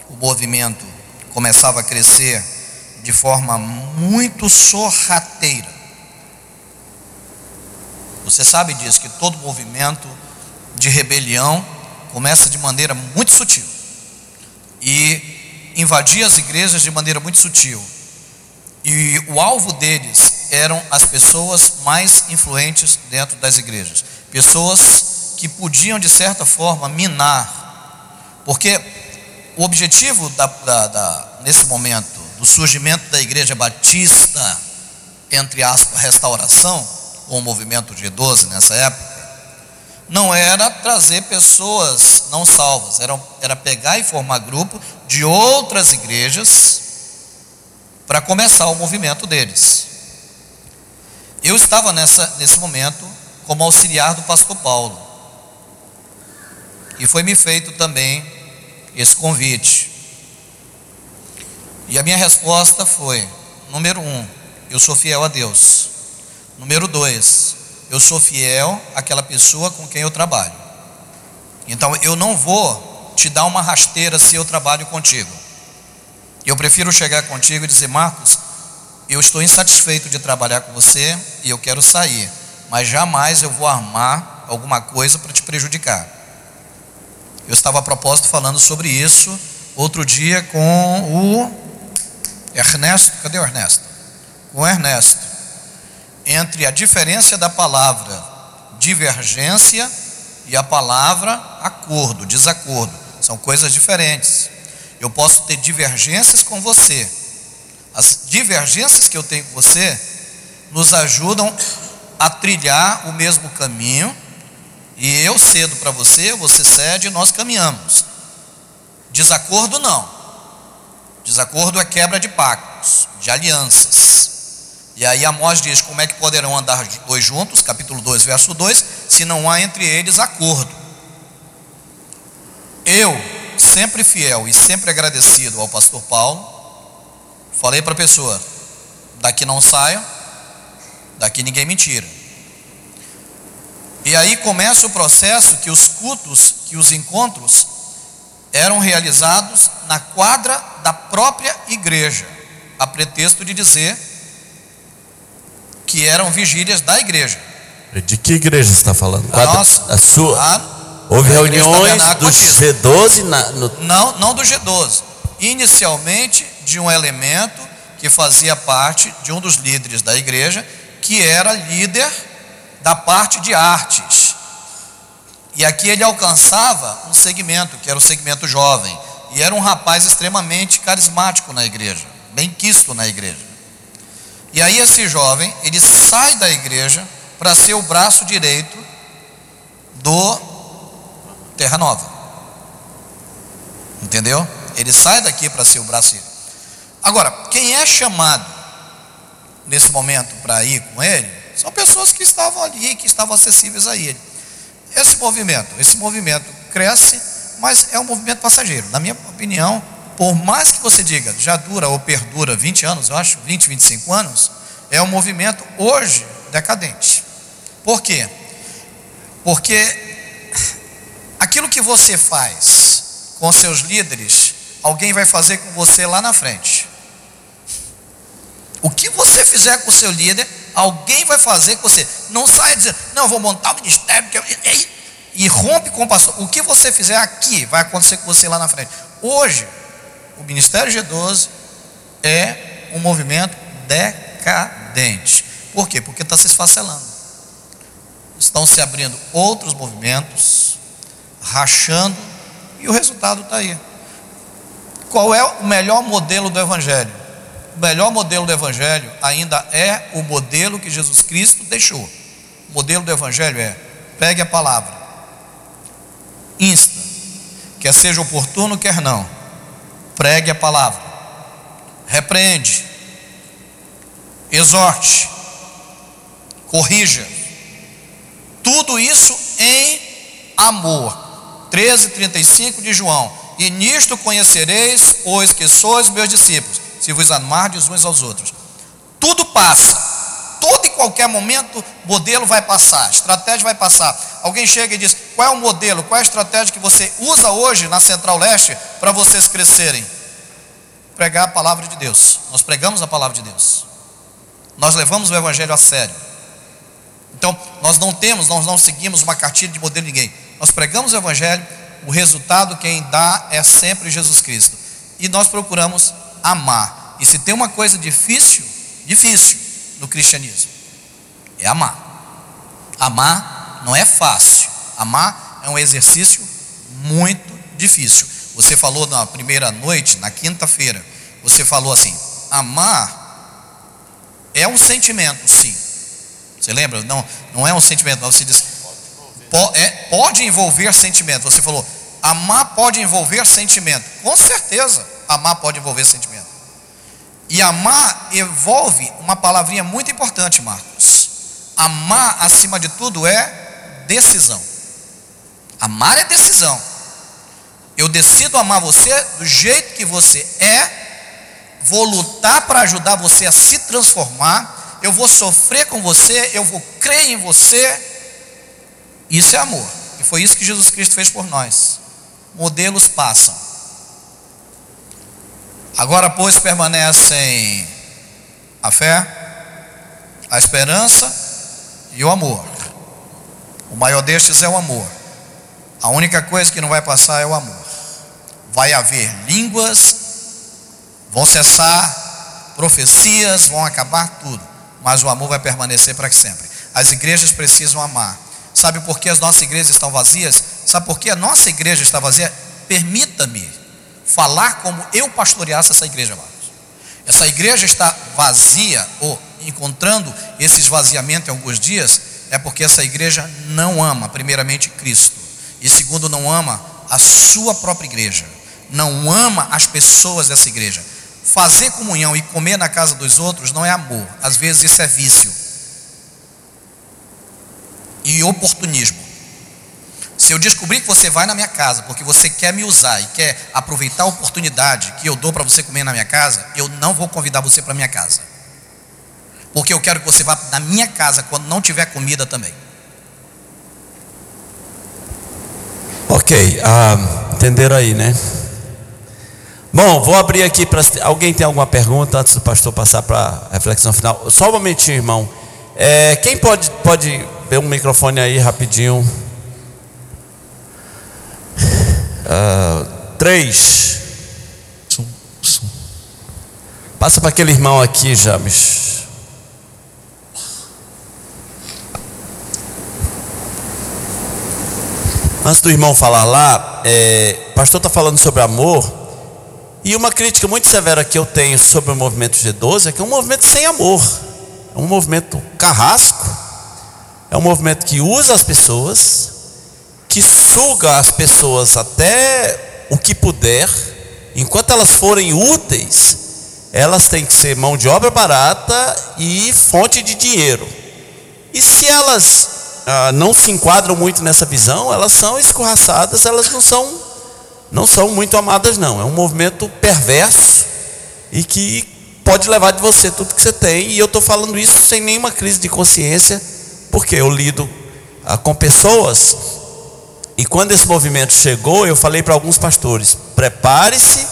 O movimento começava a crescer de forma muito sorrateira. Você sabe disso, que todo movimento de rebelião começa de maneira muito sutil e invadia as igrejas de maneira muito sutil. E o alvo deles eram as pessoas mais influentes dentro das igrejas, pessoas que podiam de certa forma minar, porque o objetivo nesse momento do surgimento da igreja batista, entre aspas, restauração, ou o movimento G12 nessa época, não era trazer pessoas não salvas, era pegar e formar grupo de outras igrejas para começar o movimento deles. Eu estava nesse momento como auxiliar do pastor Paulo, e foi me feito também esse convite. E a minha resposta foi: número 1, eu sou fiel a Deus. Número 2, eu sou fiel àquela pessoa com quem eu trabalho. Então eu não vou te dar uma rasteira se eu trabalho contigo. Eu prefiro chegar contigo e dizer: Marcos, eu estou insatisfeito de trabalhar com você e eu quero sair, mas jamais eu vou armar alguma coisa para te prejudicar. Eu estava a propósito falando sobre isso outro dia com o Ernesto. Cadê o Ernesto? Com o Ernesto. Entre a diferença da palavra divergência e a palavra acordo, desacordo. São coisas diferentes. Eu posso ter divergências com você. As divergências que eu tenho com você nos ajudam a trilhar o mesmo caminho, e eu cedo para você, você cede e nós caminhamos. Desacordo não. Desacordo é quebra de pactos, de alianças. E aí Amós diz: como é que poderão andar dois juntos, capítulo 2, verso 2, se não há entre eles acordo? Eu, sempre fiel e sempre agradecido ao pastor Paulo, falei para a pessoa: daqui não saia, daqui ninguém me tira. E aí começa o processo que os cultos, que os encontros eram realizados na quadra da própria igreja, a pretexto de dizer que eram vigílias da igreja. De que igreja você está falando? A nossa. A sua? Claro. Houve reuniões do G12? Não do G12. Inicialmente de um elemento que fazia parte de um dos líderes da igreja, que era líder da parte de artes. E aqui ele alcançava um segmento, que era o segmento jovem. E era um rapaz extremamente carismático na igreja, bem quisto na igreja. E aí esse jovem, ele sai da igreja para ser o braço direito do Terra Nova. Entendeu? Ele sai daqui para ser o braço direito. Agora, quem é chamado nesse momento para ir com ele, são pessoas que estavam ali, que estavam acessíveis a ele. Esse movimento cresce, mas é um movimento passageiro. Na minha opinião, por mais que você diga, já dura ou perdura 20 anos, eu acho, 20, 25 anos, é um movimento hoje decadente. Por quê? Porque aquilo que você faz com seus líderes, alguém vai fazer com você lá na frente. O que você fizer com o seu líder, alguém vai fazer com você. Não saia dizendo: não, eu vou montar o ministério, e rompe com o pastor. O que você fizer aqui vai acontecer com você lá na frente. Hoje, o Ministério G12 é um movimento decadente. Por quê? Porque está se esfacelando. Estão se abrindo outros movimentos, rachando, e o resultado está aí. Qual é o melhor modelo do Evangelho? O melhor modelo do Evangelho ainda é o modelo que Jesus Cristo deixou. O modelo do Evangelho é: pegue a palavra, insta, quer seja oportuno, quer não, pregue a palavra, repreende, exorte, corrija, tudo isso em amor. 13:35 de João: e nisto conhecereis, pois que sois meus discípulos, se vos amardes uns aos outros. Tudo passa, todo e qualquer momento, modelo vai passar, estratégia vai passar. Alguém chega e diz: qual é o modelo, qual é a estratégia que você usa hoje na Central Leste para vocês crescerem? Pregar a palavra de Deus. Nós pregamos a palavra de Deus, nós levamos o Evangelho a sério. Então nós não seguimos uma cartilha de modelo de ninguém. Nós pregamos o Evangelho, o resultado quem dá é sempre Jesus Cristo. E nós procuramos amar. E se tem uma coisa difícil no cristianismo, é amar. Amar não é fácil. Amar é um exercício muito difícil. Você falou na primeira noite, na quinta-feira, você falou assim: amar é um sentimento, sim. Você lembra? Não é um sentimento, não. Você diz, pode envolver sentimento. Você falou: amar pode envolver sentimento. Com certeza, amar pode envolver sentimento. E amar envolve uma palavrinha muito importante, Marcos. Amar, acima de tudo, é decisão. Amar é decisão. Eu decido amar você do jeito que você é, vou lutar para ajudar você a se transformar, eu vou sofrer com você, eu vou crer em você. Isso é amor. E foi isso que Jesus Cristo fez por nós. Modelos passam. Agora, pois, permanecem a fé, a esperança e o amor. O maior destes é o amor. A única coisa que não vai passar é o amor. Vai haver línguas, vão cessar, profecias, vão acabar tudo, mas o amor vai permanecer para sempre. As igrejas precisam amar. Sabe por que as nossas igrejas estão vazias? Sabe por que a nossa igreja está vazia? Permita-me falar como eu pastoreasse essa igreja, Marcos. essa igreja está vazia, ou encontrando esse esvaziamento em alguns dias, é porque essa igreja não ama, primeiramente, Cristo, e segundo, não ama a sua própria igreja, não ama as pessoas dessa igreja. Fazer comunhão e comer na casa dos outros não é amor, às vezes isso é vício e oportunismo. Se eu descobrir que você vai na minha casa porque você quer me usar e quer aproveitar a oportunidade que eu dou para você comer na minha casa, eu não vou convidar você para minha casa, porque eu quero que você vá na minha casa quando não tiver comida também. Ok, entenderam aí, né? Bom, vou abrir aqui para... Alguém tem alguma pergunta antes do pastor passar para a reflexão final? Só um momentinho, irmão. Quem pode ver um microfone aí rapidinho? 3. Passa para aquele irmão aqui, James. Antes do irmão falar lá, o pastor está falando sobre amor. E uma crítica muito severa que eu tenho sobre o movimento G12 é que é um movimento sem amor. É um movimento carrasco. É um movimento que usa as pessoas, que suga as pessoas até o que puder. Enquanto elas forem úteis, elas têm que ser mão de obra barata e fonte de dinheiro. E se elas não se enquadram muito nessa visão, elas são escorraçadas, elas não são muito amadas não. É um movimento perverso e que pode levar de você tudo que você tem. E eu estou falando isso sem nenhuma crise de consciência, porque eu lido com pessoas. E quando esse movimento chegou, eu falei para alguns pastores: prepare-se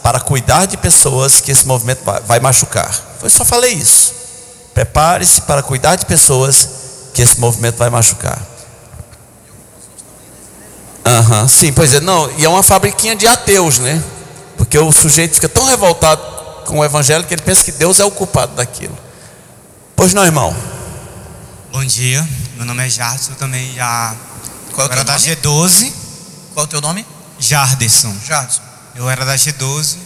para cuidar de pessoas que esse movimento vai machucar. Eu só falei isso. Prepare-se para cuidar de pessoas que esse movimento vai machucar. Sim, pois é, não, e é uma fabriquinha de ateus, né? Porque o sujeito fica tão revoltado com o evangelho que ele pensa que Deus é o culpado daquilo. Pois não, irmão? Bom dia, meu nome é Jarderson, eu também já... Qual é o teu era da nome? G12. Qual é o teu nome? Jarderson. Jarderson. Eu era da G12.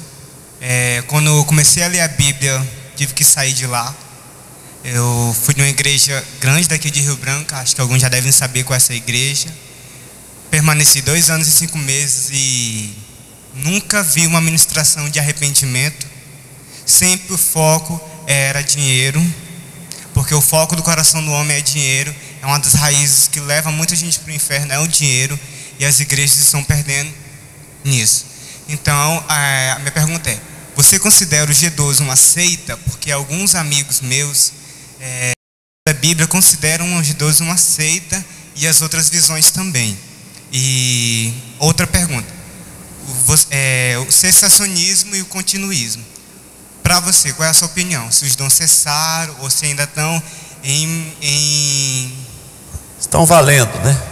Quando eu comecei a ler a Bíblia, tive que sair de lá. Eu fui numa igreja grande daqui de Rio Branco, acho que alguns já devem saber qual é essa igreja. Permaneci 2 anos e 5 meses e nunca vi uma ministração de arrependimento. Sempre o foco era dinheiro, porque o foco do coração do homem é dinheiro. É uma das raízes que leva muita gente para o inferno, é o dinheiro, e as igrejas estão perdendo nisso. Então, a minha pergunta é: você considera o G12 uma seita? Porque alguns amigos meus da Bíblia consideram o G12 uma seita, e as outras visões também. E outra pergunta: o cessacionismo e o continuismo, para você, qual é a sua opinião? Se os dons cessaram ou se ainda estão estão valendo, né?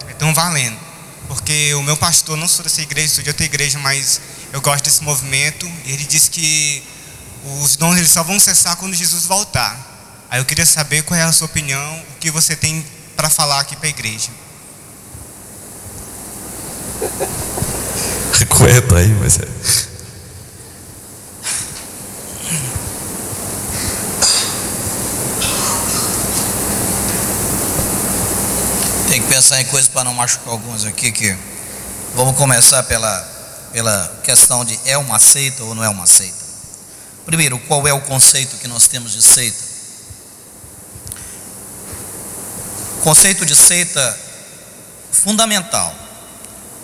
Estão valendo. Porque o meu pastor, não sou dessa igreja, sou de outra igreja, mas eu gosto desse movimento. E ele disse que os dons eles só vão cessar quando Jesus voltar. Aí eu queria saber qual é a sua opinião, o que você tem para falar aqui para a igreja. Aguenta aí, mas Tem que pensar em coisas para não machucar alguns aqui. Vamos começar pela questão de é uma seita ou não é uma seita. Primeiro, qual é o conceito que nós temos de seita? O conceito de seita fundamental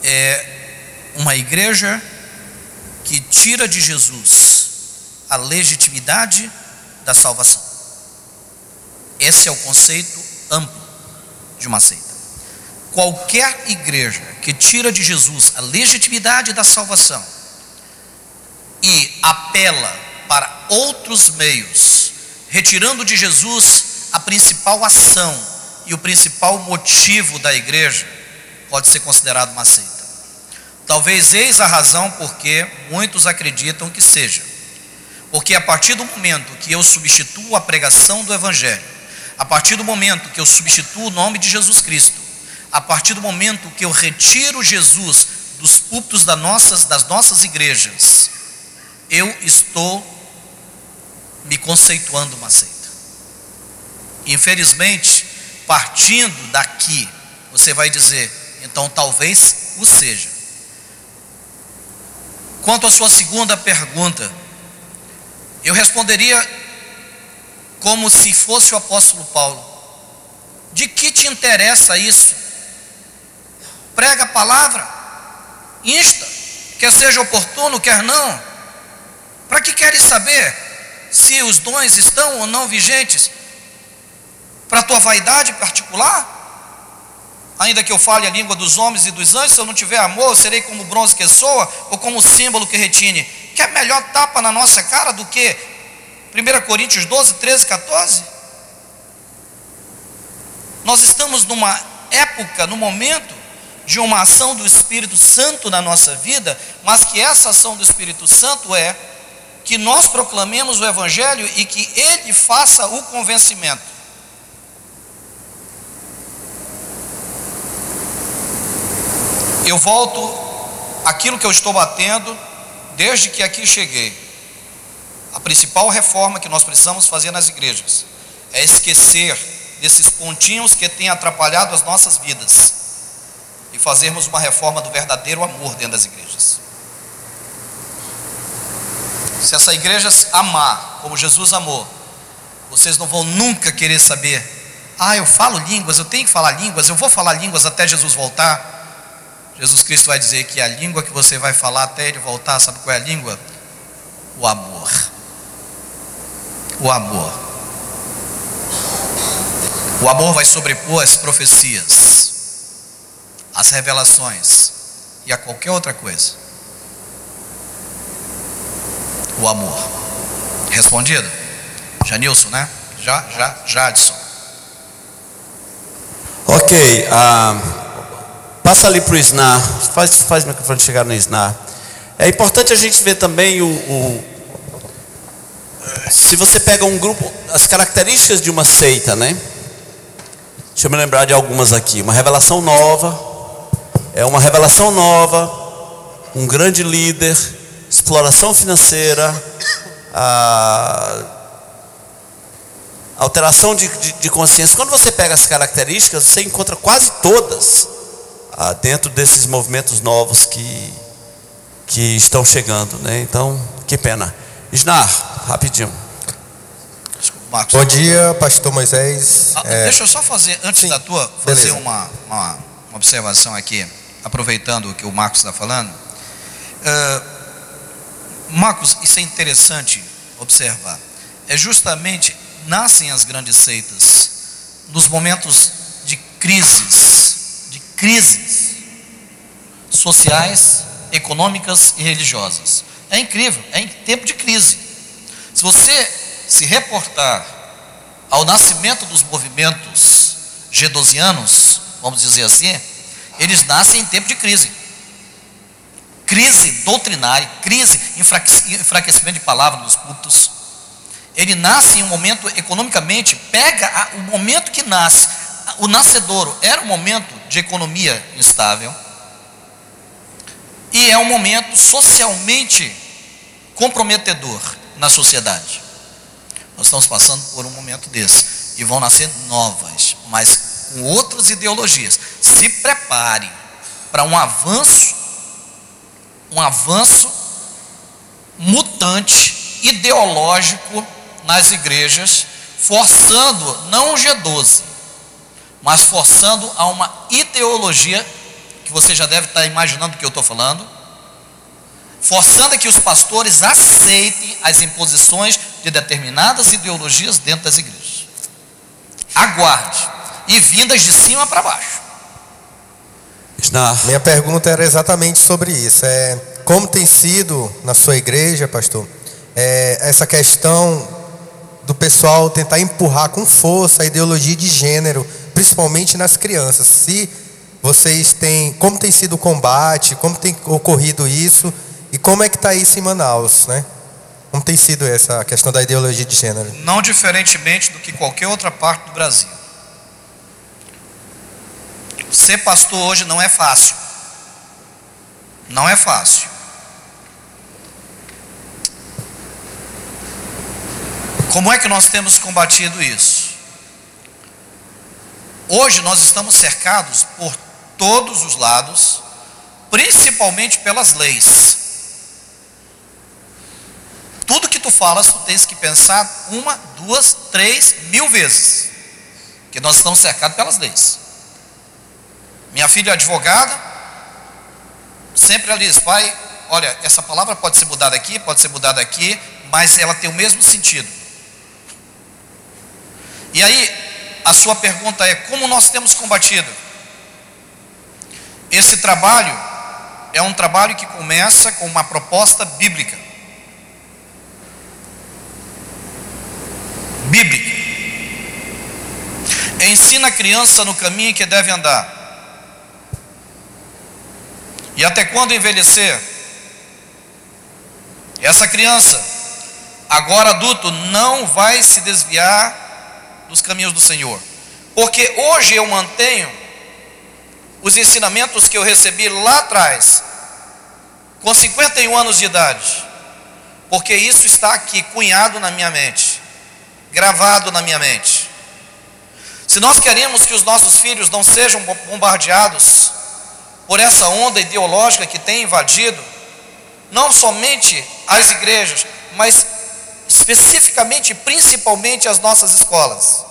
é uma igreja que tira de Jesus a legitimidade da salvação. Esse é o conceito amplo de uma seita. Qualquer igreja que tira de Jesus a legitimidade da salvação e apela para outros meios, retirando de Jesus a principal ação e o principal motivo da igreja, pode ser considerado uma seita. Talvez eis a razão porque muitos acreditam que seja. Porque a partir do momento que eu substituo a pregação do evangelho, a partir do momento que eu substituo o nome de Jesus Cristo, a partir do momento que eu retiro Jesus dos púlpitos das nossas igrejas, eu estou me conceituando uma seita. Infelizmente, partindo daqui, você vai dizer, então talvez o seja. Quanto à sua segunda pergunta, eu responderia como se fosse o apóstolo Paulo: de que te interessa isso? Prega a palavra, insta, quer seja oportuno, quer não. Para que queres saber se os dons estão ou não vigentes? Para a tua vaidade particular? Ainda que eu fale a língua dos homens e dos anjos, se eu não tiver amor, eu serei como o bronze que soa, ou como o símbolo que retine. Que é melhor tapa na nossa cara do que 1 Coríntios 12, 13, 14? Nós estamos numa época, num momento de uma ação do Espírito Santo na nossa vida, mas que essa ação do Espírito Santo é que nós proclamemos o Evangelho e que Ele faça o convencimento. Eu volto àquilo que eu estou batendo desde que aqui cheguei. A principal reforma que nós precisamos fazer nas igrejas é esquecer desses pontinhos que têm atrapalhado as nossas vidas e fazermos uma reforma do verdadeiro amor dentro das igrejas. Se essa igreja amar como Jesus amou, vocês não vão nunca querer saber: ah, eu falo línguas, eu tenho que falar línguas, eu vou falar línguas até Jesus voltar. Jesus Cristo vai dizer que a língua que você vai falar até Ele voltar, sabe qual é a língua? O amor. O amor. O amor vai sobrepor as profecias, as revelações e a qualquer outra coisa. O amor. Respondido? Janilson, né? Jadson. Ok, passa ali para o Isnar, faz o microfone chegar no Isnar. É importante a gente ver também se você pega um grupo, as características de uma seita, né? Deixa eu me lembrar de algumas aqui. Uma revelação nova, um grande líder, exploração financeira, alteração de consciência. Quando você pega as características, você encontra quase todas dentro desses movimentos novos que estão chegando, né? Então, que pena. Isnar, rapidinho. Marcos. Bom dia, pastor Moisés. Deixa eu só fazer, antes Sim, da tua, fazer uma observação aqui, aproveitando o que o Marcos está falando. Marcos, isso é interessante observar. É justamente, nascem as grandes seitas nos momentos de crises sociais, econômicas e religiosas. É incrível, é em tempo de crise. Se você se reportar ao nascimento dos movimentos gedosianos, vamos dizer assim, eles nascem em tempo de crise. Crise doutrinária, crise, enfraquecimento de palavra nos púlpitos. Ele nasce em um momento, economicamente, pega o momento que nasce. O nascedouro era um momento de economia instável e é um momento socialmente comprometedor na sociedade. Nós estamos passando por um momento desse e vão nascer novas, mas com outras ideologias. Se prepare para um avanço mutante ideológico nas igrejas, forçando não o G12, mas forçando a uma ideologia que você já deve estar imaginando do que eu estou falando, forçando a que os pastores aceitem as imposições de determinadas ideologias dentro das igrejas. Aguarde, e vindas de cima para baixo. Minha pergunta era exatamente sobre isso. Como tem sido na sua igreja, pastor, essa questão do pessoal tentar empurrar com força a ideologia de gênero, principalmente nas crianças. Se vocês têm, como tem sido o combate, como tem ocorrido isso, e como é que está isso em Manaus, né? Como tem sido essa questão da ideologia de gênero? Não diferentemente do que qualquer outra parte do Brasil. Ser pastor hoje não é fácil. Não é fácil. Como é que nós temos combatido isso? Hoje nós estamos cercados por todos os lados, principalmente pelas leis. Tudo que tu falas, tu tens que pensar 1, 2, 3, 1000 vezes, que nós estamos cercados pelas leis. Minha filha é advogada, sempre ela diz: pai, olha, essa palavra pode ser mudada aqui, pode ser mudada aqui, mas ela tem o mesmo sentido. E aí, a sua pergunta é: como nós temos combatido? Esse trabalho é um trabalho que começa com uma proposta bíblica. Ensina a criança no caminho em que deve andar, e até quando envelhecer, essa criança, agora adulto, não vai se desviar dos caminhos do Senhor. Porque hoje eu mantenho os ensinamentos que eu recebi lá atrás, com 51 anos de idade, porque isso está aqui cunhado na minha mente, gravado na minha mente. Se nós queremos que os nossos filhos não sejam bombardeados por essa onda ideológica que tem invadido não somente as igrejas, mas especificamente, principalmente as nossas escolas,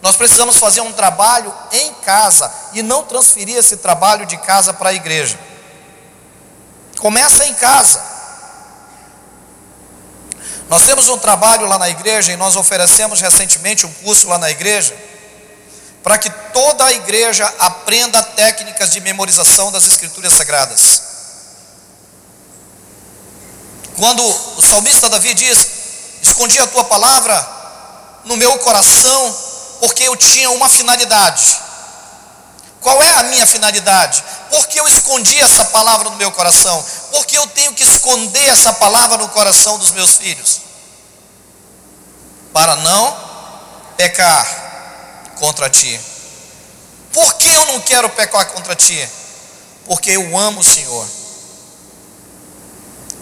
nós precisamos fazer um trabalho em casa e não transferir esse trabalho de casa para a igreja. Começa em casa. Nós temos um trabalho lá na igreja e nós oferecemos recentemente um curso lá na igreja para que toda a igreja aprenda técnicas de memorização das Escrituras Sagradas. Quando o salmista Davi diz: escondi a tua palavra no meu coração, porque eu tinha uma finalidade. Qual é a minha finalidade? Porque eu escondi essa palavra no meu coração? Porque eu tenho que esconder essa palavra no coração dos meus filhos, para não pecar contra ti. Por que eu não quero pecar contra ti? Porque eu amo o Senhor.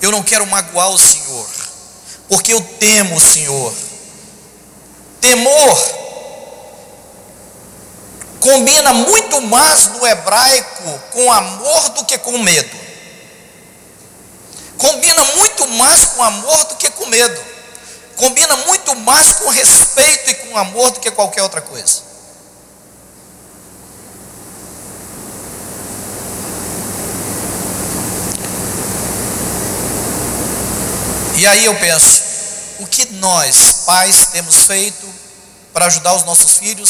Eu não quero magoar o Senhor, porque eu temo o Senhor. Temor combina muito mais no hebraico com amor do que com medo. Combina muito mais com amor do que com medo. Combina muito mais com respeito e com amor do que qualquer outra coisa. E aí eu penso, o que nós, pais, temos feito para ajudar os nossos filhos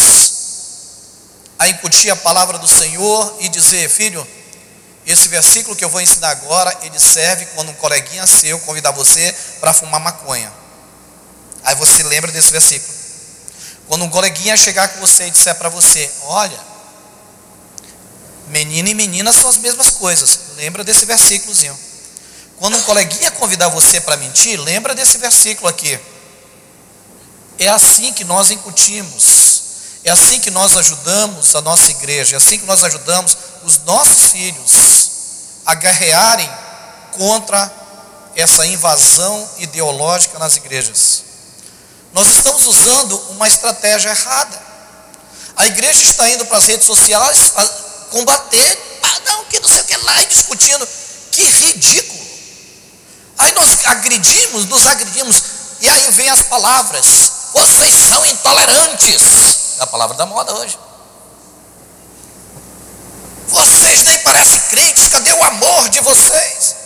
a incutir a palavra do Senhor e dizer: filho, esse versículo que eu vou ensinar agora, ele serve quando um coleguinha seu convidar você para fumar maconha. Aí você lembra desse versículo. Quando um coleguinha chegar com você e disser para você: olha, menino e menina são as mesmas coisas, lembra desse versículozinho. Quando um coleguinha convidar você para mentir, lembra desse versículo aqui. É assim que nós incutimos, é assim que nós ajudamos a nossa igreja, é assim que nós ajudamos os nossos filhos a guerrearem contra essa invasão ideológica nas igrejas. Nós estamos usando uma estratégia errada. A igreja está indo para as redes sociais a combater, não, que não sei o que lá, e discutindo. Que ridículo. Aí nós nos agredimos, e aí vem as palavras: vocês são intolerantes. É a palavra da moda hoje. Vocês nem parecem crentes, cadê o amor de vocês?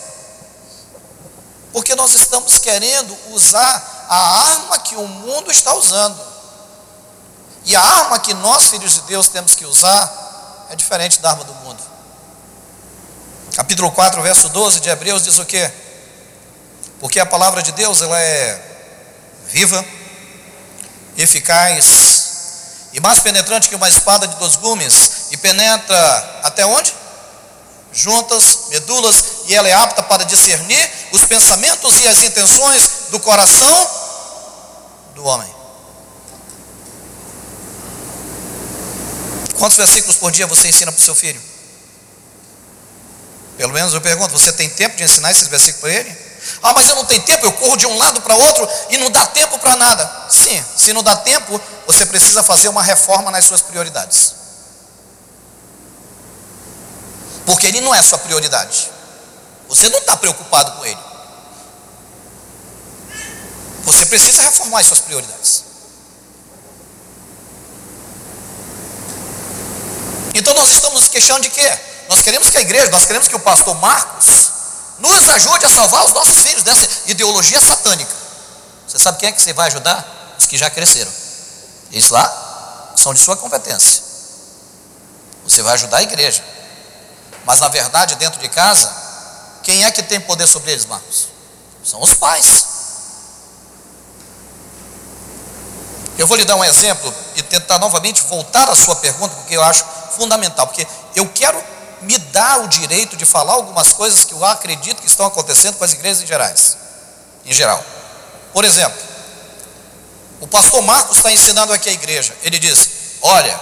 Porque nós estamos querendo usar a arma que o mundo está usando. E a arma que nós, filhos de Deus, temos que usar é diferente da arma do mundo. Capítulo 4, verso 12 de Hebreus diz o quê? Porque a palavra de Deus, ela é viva, eficaz e mais penetrante que uma espada de 2 gumes, e penetra até onde? Juntas, medulas, e ela é apta para discernir os pensamentos e as intenções do coração do homem. Quantos versículos por dia você ensina para o seu filho? Pelo menos eu pergunto, você tem tempo de ensinar esses versículos para ele? Ah, mas eu não tenho tempo, eu corro de um lado para outro e não dá tempo para nada. Sim, se não dá tempo, você precisa fazer uma reforma nas suas prioridades. Porque ele não é sua prioridade. Você não está preocupado com ele. Você precisa reformar as suas prioridades. Então nós estamos nos queixando de quê? Nós queremos que a igreja, nós queremos que o pastor Marcos nos ajude a salvar os nossos filhos dessa ideologia satânica. Você sabe quem é que você vai ajudar? Os que já cresceram. Eles lá são de sua competência. Você vai ajudar a igreja. Mas na verdade, dentro de casa, quem é que tem poder sobre eles, Marcos? São os pais. Eu vou lhe dar um exemplo e tentar novamente voltar à sua pergunta, porque eu acho fundamental, porque eu quero me dar o direito de falar algumas coisas que eu acredito que estão acontecendo com as igrejas em geral. Por exemplo, o pastor Marcos está ensinando aqui a igreja. Ele diz, olha,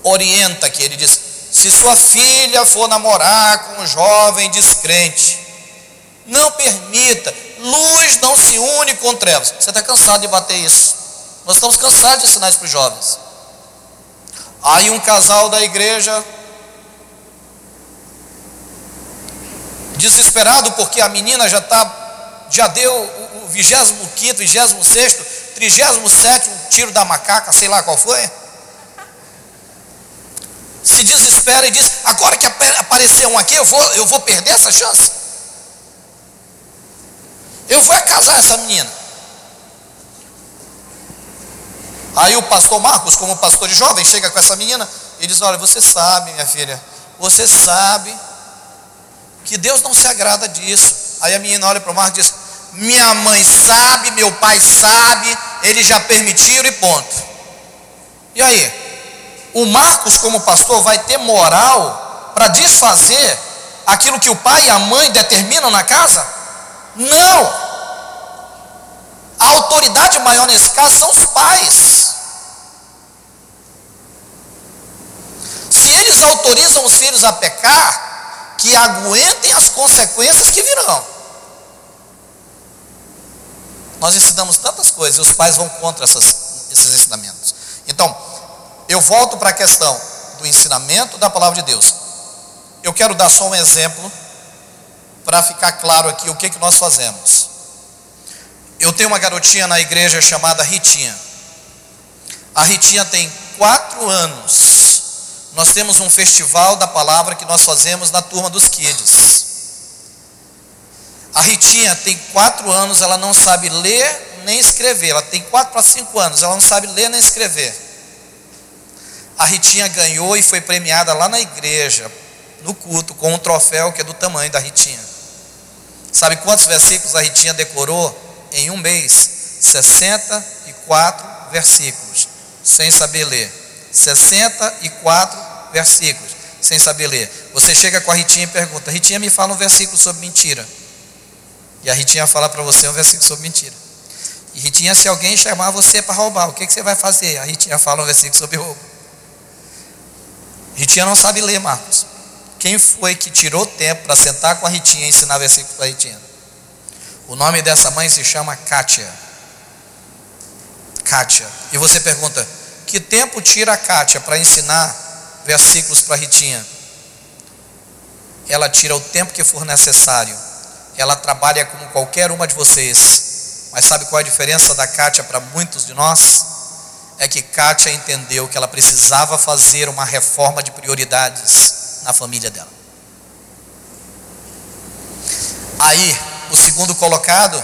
orienta aqui, ele diz, se sua filha for namorar com um jovem descrente, não permita, luz não se une com trevas. Você está cansado de bater isso. Nós estamos cansados de ensinar isso para os jovens. Aí um casal da igreja, desesperado porque a menina já deu o 25º, 26º, 37º tiro da macaca, sei lá qual foi. Se desespera e diz, agora que aparecer um aqui, eu vou perder essa chance. Eu vou casar essa menina. Aí o pastor Marcos, como pastor de jovem, chega com essa menina e diz, olha, você sabe, minha filha, você sabe que Deus não se agrada disso. Aí a menina olha para o Marcos e diz, minha mãe sabe, meu pai sabe, eles já permitiram e ponto. E aí? O Marcos, como pastor, vai ter moral para desfazer aquilo que o pai e a mãe determinam na casa? Não! A autoridade maior nesse caso são os pais. Se eles autorizam os filhos a pecar, que aguentem as consequências que virão. Nós ensinamos tantas coisas e os pais vão contra esses ensinamentos. Então, eu volto para a questão do ensinamento da palavra de Deus. Eu quero dar só um exemplo para ficar claro aqui o que nós fazemos. Eu tenho uma garotinha na igreja chamada Ritinha. A Ritinha tem 4 anos. Nós temos um festival da palavra que nós fazemos na turma dos kids. A Ritinha tem 4 anos, ela não sabe ler nem escrever. Ela tem 4 para 5 anos, ela não sabe ler nem escrever. A Ritinha ganhou e foi premiada lá na igreja, no culto, com um troféu que é do tamanho da Ritinha. Sabe quantos versículos a Ritinha decorou em um mês? 64 versículos, sem saber ler. 64 versículos, sem saber ler. Você chega com a Ritinha e pergunta, Ritinha, me fala um versículo sobre mentira. E a Ritinha fala para você um versículo sobre mentira. E Ritinha, se alguém chamar você para roubar, o que você vai fazer? A Ritinha fala um versículo sobre roubo. Ritinha não sabe ler, Marcos. Quem foi que tirou tempo para sentar com a Ritinha e ensinar versículo para a Ritinha? O nome dessa mãe se chama Kátia. Kátia. E você pergunta, que tempo tira a Kátia para ensinar versículos para a Ritinha? Ela tira o tempo que for necessário. Ela trabalha como qualquer uma de vocês. Mas sabe qual é a diferença da Kátia para muitos de nós? É que Kátia entendeu que ela precisava fazer uma reforma de prioridades na família dela. Aí, o segundo colocado,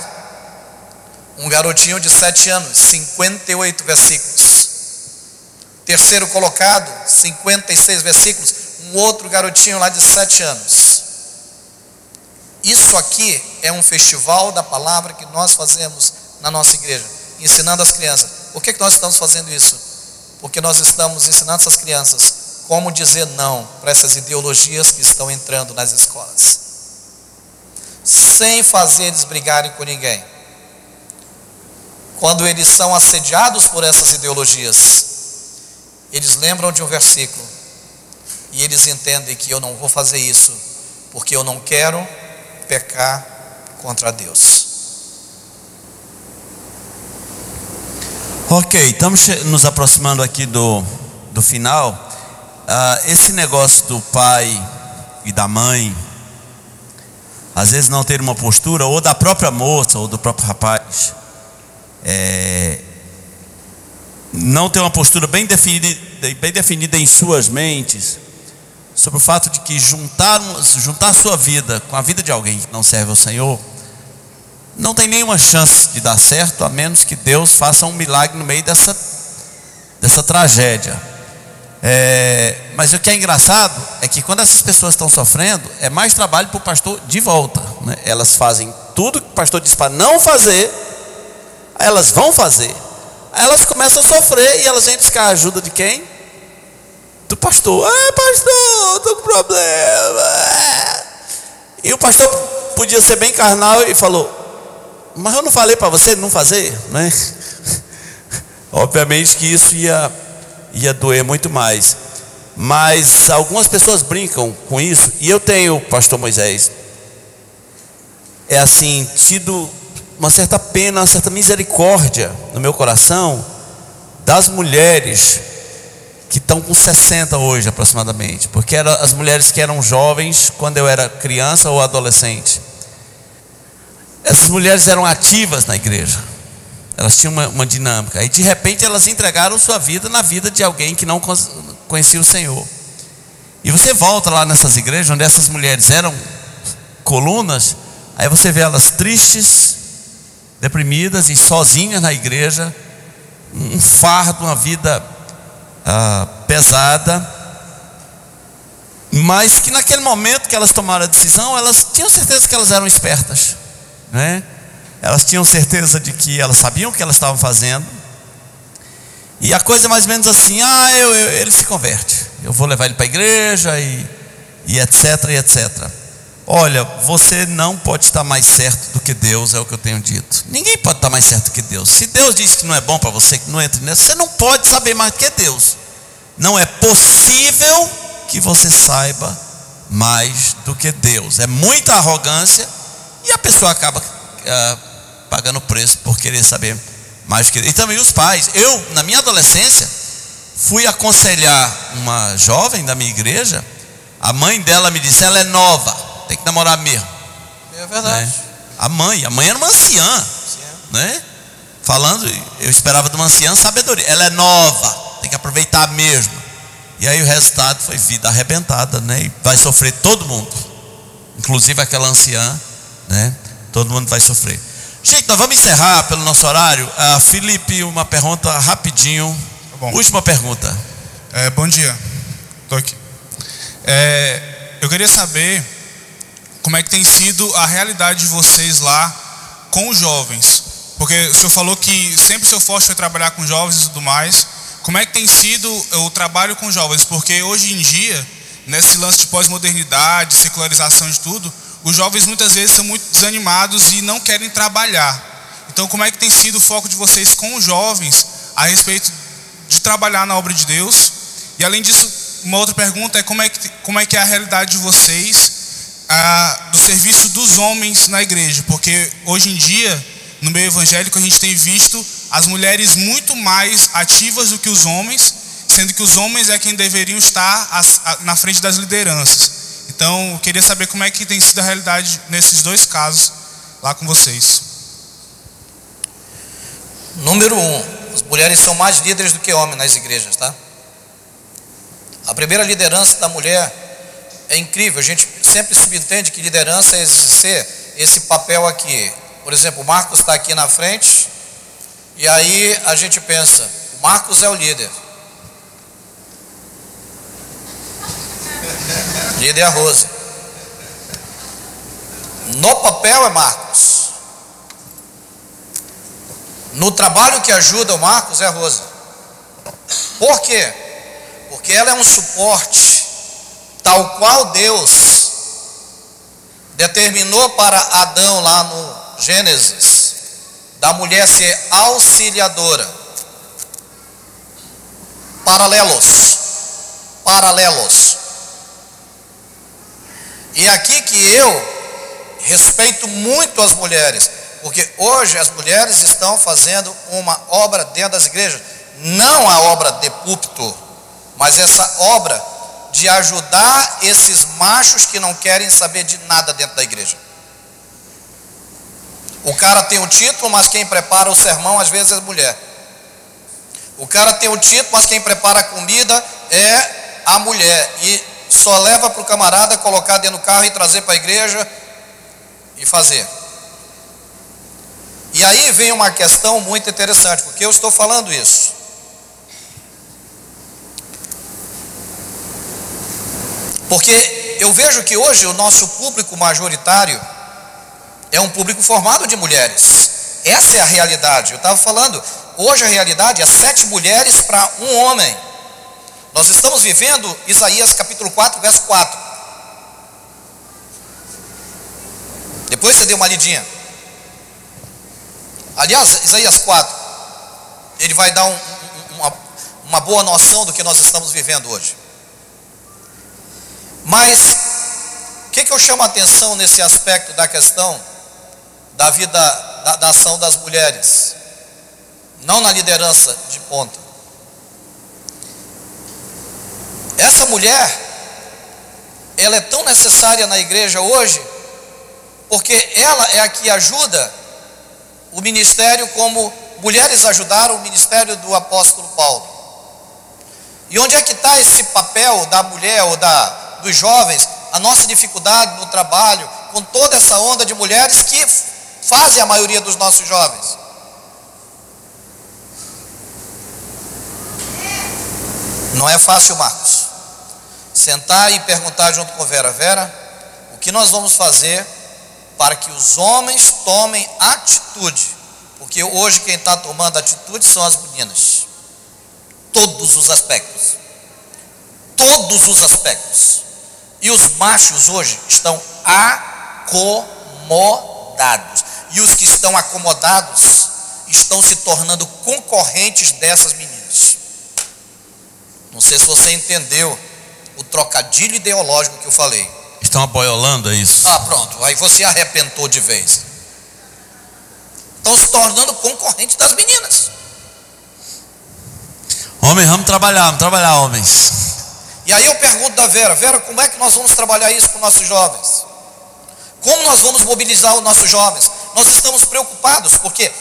um garotinho de 7 anos, 58 versículos. Terceiro colocado, 56 versículos, um outro garotinho lá de 7 anos. Isso aqui é um festival da palavra que nós fazemos na nossa igreja, ensinando as crianças. Por que nós estamos fazendo isso? Porque nós estamos ensinando essas crianças como dizer não para essas ideologias que estão entrando nas escolas, sem fazer eles brigarem com ninguém. Quando eles são assediados por essas ideologias, eles lembram de um versículo e eles entendem que eu não vou fazer isso porque eu não quero pecar contra Deus. Ok, estamos nos aproximando aqui do final. Esse negócio do pai e da mãe, às vezes não ter uma postura, ou da própria moça, ou do próprio rapaz, não ter uma postura bem definida em suas mentes, sobre o fato de que juntar a sua vida com a vida de alguém que não serve ao Senhor, não tem nenhuma chance de dar certo, a menos que Deus faça um milagre no meio dessa tragédia. Mas o que é engraçado é que quando essas pessoas estão sofrendo, é mais trabalho para o pastor de volta, né? Elas fazem tudo que o pastor disse para não fazer, aí elas vão fazer, aí elas começam a sofrer e elas vêm buscar a ajuda de quem? Do pastor. Pastor, estou com problema. E o pastor podia ser bem carnal e falou: mas eu não falei para você não fazer, né? Obviamente que isso ia doer muito mais. Mas algumas pessoas brincam com isso. E eu tenho, pastor Moisés, tido uma certa pena, uma certa misericórdia no meu coração das mulheres que estão com 60 hoje aproximadamente. Porque eram as mulheres que eram jovens quando eu era criança ou adolescente. Essas mulheres eram ativas na igreja. Elas tinham uma dinâmica. E de repente elas entregaram sua vida na vida de alguém que não conhecia o Senhor. E você volta lá nessas igrejas onde essas mulheres eram colunas. Aí você vê elas tristes, deprimidas e sozinhas na igreja. Um fardo, uma vida pesada. Mas que naquele momento que elas tomaram a decisão, elas tinham certeza que elas eram espertas, né? Elas tinham certeza de que elas sabiam o que elas estavam fazendo. E a coisa é mais ou menos assim: ele se converte, eu vou levar ele para a igreja e etc, e etc. Olha, você não pode estar mais certo do que Deus, é o que eu tenho dito. Ninguém pode estar mais certo do que Deus. Se Deus diz que não é bom para você, que não entre nessa, você não pode saber mais do que Deus. Não é possível que você saiba mais do que Deus. É muita arrogância e a pessoa acaba pagando preço por querer saber mais do que Deus. E também os pais. Eu, na minha adolescência, fui aconselhar uma jovem da minha igreja. A mãe dela me disse: ela é nova, tem que namorar mesmo. É verdade, né? A mãe era uma anciã, né? Falando, eu esperava de uma anciã sabedoria. Ela é nova, tem que aproveitar mesmo. E aí o resultado foi vida arrebentada, né? E vai sofrer todo mundo, inclusive aquela anciã, né? Todo mundo vai sofrer. Gente, nós vamos encerrar pelo nosso horário. Felipe, uma pergunta rapidinho. Tá bom. Última pergunta. Bom dia, estou aqui. Eu queria saber como é que tem sido a realidade de vocês lá com os jovens. Porque o senhor falou que sempre o seu forte foi trabalhar com jovens e tudo mais. Como é que tem sido o trabalho com jovens? Porque hoje em dia, nesse lance de pós-modernidade, secularização de tudo, os jovens muitas vezes são muito desanimados e não querem trabalhar. Então, como é que tem sido o foco de vocês com os jovens a respeito de trabalhar na obra de Deus? E além disso, uma outra pergunta é como é que é a realidade de vocês do serviço dos homens na igreja? Porque hoje em dia, no meio evangélico, a gente tem visto as mulheres muito mais ativas do que os homens, sendo que os homens é quem deveriam estar na frente das lideranças. Então, eu queria saber como é que tem sido a realidade nesses dois casos lá com vocês. Número 1, as mulheres são mais líderes do que homens nas igrejas, tá? A primeira liderança da mulher é incrível. A gente sempre subentende que liderança é exercer esse papel aqui. Por exemplo, o Marcos está aqui na frente, e aí a gente pensa: o Marcos é o líder. Líder é a Rose. No papel é Marcos. No trabalho que ajuda o Marcos é a Rose. Por quê? Porque ela é um suporte, tal qual Deus determinou para Adão lá no Gênesis, da mulher ser auxiliadora. Paralelos. E aqui que eu respeito muito as mulheres, porque hoje as mulheres estão fazendo uma obra dentro das igrejas, não a obra de púlpito, mas essa obra de ajudar esses machos que não querem saber de nada dentro da igreja. O cara tem o título, mas quem prepara o sermão às vezes é a mulher. O cara tem o título, mas quem prepara a comida é a mulher. E só leva para o camarada colocar dentro do carro e trazer para a igreja e fazer. E aí vem uma questão muito interessante, porque eu estou falando isso. Porque eu vejo que hoje o nosso público majoritário é um público formado de mulheres. Essa é a realidade. Eu estava falando, hoje a realidade é 7 mulheres para um homem. Nós estamos vivendo Isaías capítulo 4, verso 4. Depois você dê uma lidinha. Aliás, Isaías 4, ele vai dar uma boa noção do que nós estamos vivendo hoje. Mas, o que eu chamo a atenção nesse aspecto da questão da vida, da ação das mulheres, não na liderança de ponta? Essa mulher, ela é tão necessária na igreja hoje, porque ela é a que ajuda o ministério, como mulheres ajudaram o ministério do apóstolo Paulo. E onde é que está esse papel da mulher ou dos jovens, a nossa dificuldade no trabalho, com toda essa onda de mulheres que fazem a maioria dos nossos jovens? Não é fácil, Marcos, sentar e perguntar junto com Vera, o que nós vamos fazer para que os homens tomem atitude? Porque hoje quem está tomando atitude são as meninas. Todos os aspectos. Todos os aspectos. E os machos hoje estão acomodados. E os que estão acomodados estão se tornando concorrentes dessas meninas. Não sei se você entendeu o trocadilho ideológico que eu falei. Estão aboiolando, é isso? Ah, pronto, aí você arrepentou de vez. Estão se tornando concorrentes das meninas. Homens, vamos trabalhar, homens. E aí eu pergunto da Vera, como é que nós vamos trabalhar isso com nossos jovens? Como nós vamos mobilizar os nossos jovens? Nós estamos preocupados, porque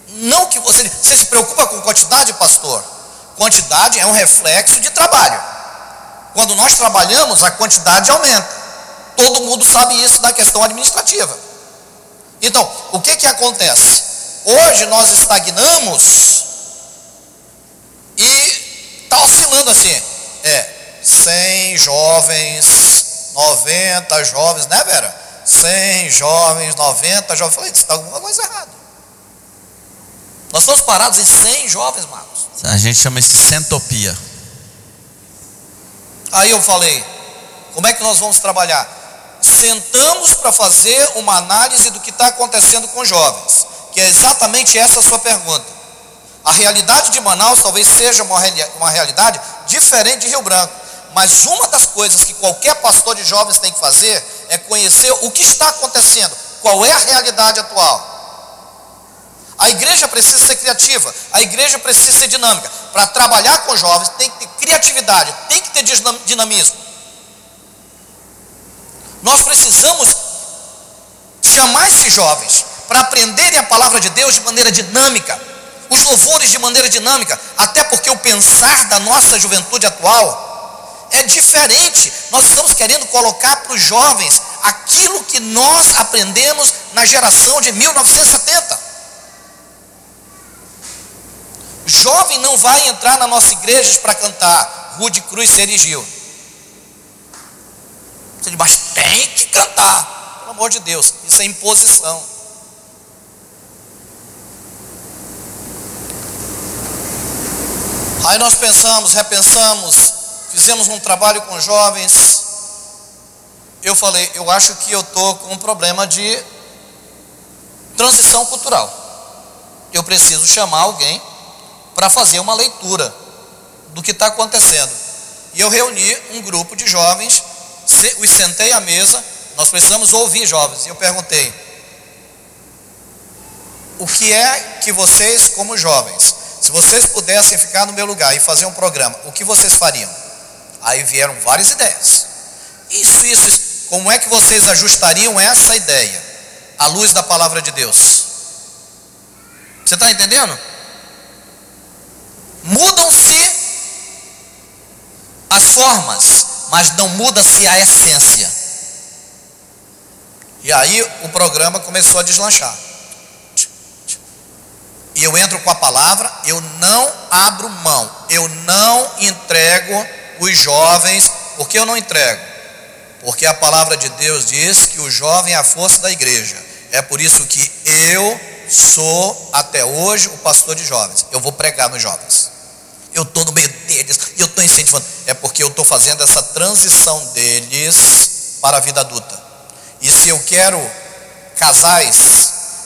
não que você se preocupa com quantidade, pastor. Quantidade é um reflexo de trabalho. Quando nós trabalhamos, a quantidade aumenta. Todo mundo sabe isso da questão administrativa. Então, o que acontece? Hoje nós estagnamos e está oscilando assim. 100 jovens, 90 jovens, né, Vera? 100 jovens, 90 jovens. Eu falei, está alguma coisa errada. Nós estamos parados em 100 jovens, Marcos. A gente chama isso de centopia. Aí eu falei, como é que nós vamos trabalhar? Sentamos para fazer uma análise do que está acontecendo com jovens, que é exatamente essa a sua pergunta. A realidade de Manaus talvez seja uma realidade diferente de Rio Branco, mas uma das coisas que qualquer pastor de jovens tem que fazer é conhecer o que está acontecendo, qual é a realidade atual. A igreja precisa ser criativa, a igreja precisa ser dinâmica. Para trabalhar com jovens tem que ter criatividade, tem que ter dinamismo. Nós precisamos chamar esses jovens para aprenderem a palavra de Deus de maneira dinâmica, os louvores de maneira dinâmica, até porque o pensar da nossa juventude atual é diferente. Nós estamos querendo colocar para os jovens aquilo que nós aprendemos na geração de 1970. Jovem não vai entrar na nossa igreja para cantar Rude Cruz se erigiu. Mas tem que cantar, pelo amor de Deus, isso é imposição. Aí nós pensamos, repensamos, fizemos um trabalho com jovens. Eu falei, eu acho que eu estou com um problema de transição cultural. Eu preciso chamar alguém para fazer uma leitura do que está acontecendo. E eu reuni um grupo de jovens, os sentei à mesa nós precisamos ouvir jovens. E eu perguntei: o que é que vocês, como jovens, se vocês pudessem ficar no meu lugar e fazer um programa, o que vocês fariam? Aí vieram várias ideias. Isso. Como é que vocês ajustariam essa ideia à luz da palavra de Deus? Você está entendendo? Mudam-se as formas, mas não muda-se a essência. E aí o programa começou a deslanchar. E eu entro com a palavra, eu não abro mão, eu não entrego os jovens. Por que eu não entrego? Porque a palavra de Deus diz que o jovem é a força da igreja. É por isso que eu sou até hoje o pastor de jovens. Eu vou pregar nos jovens. Eu estou no meio deles e eu estou incentivando. É porque eu estou fazendo essa transição deles para a vida adulta. E se eu quero casais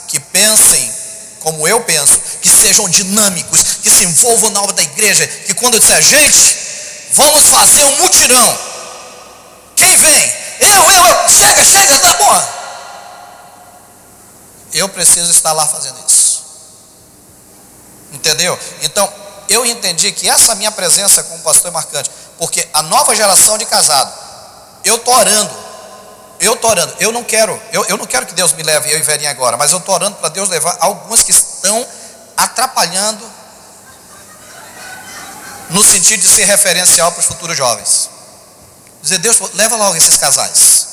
que pensem como eu penso, que sejam dinâmicos, que se envolvam na obra da igreja, que quando eu disser: gente, vamos fazer um mutirão, quem vem? Eu, chega, tá bom. Eu preciso estar lá fazendo isso. Entendeu? Então, eu entendi que essa minha presença como pastor é marcante, porque a nova geração de casado, eu estou orando, eu não quero que Deus me leve, eu e Verinha agora, mas eu estou orando para Deus levar alguns que estão atrapalhando, no sentido de ser referencial para os futuros jovens. Dizer: Deus, leva logo esses casais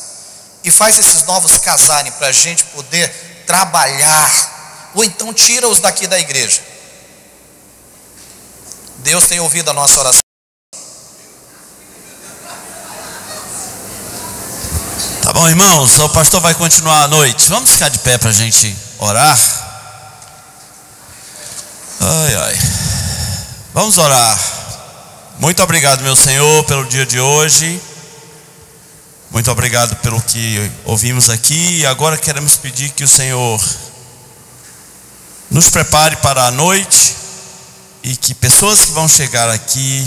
e faz esses novos casarem para a gente poder trabalhar, ou então tira-os daqui da igreja. Deus tem ouvido a nossa oração. Tá bom, irmãos, o pastor vai continuar à noite. Vamos ficar de pé para a gente orar. Ai. Vamos orar. Muito obrigado, meu Senhor, pelo dia de hoje. Muito obrigado pelo que ouvimos aqui. E agora queremos pedir que o Senhor nos prepare para a noite, e que pessoas que vão chegar aqui,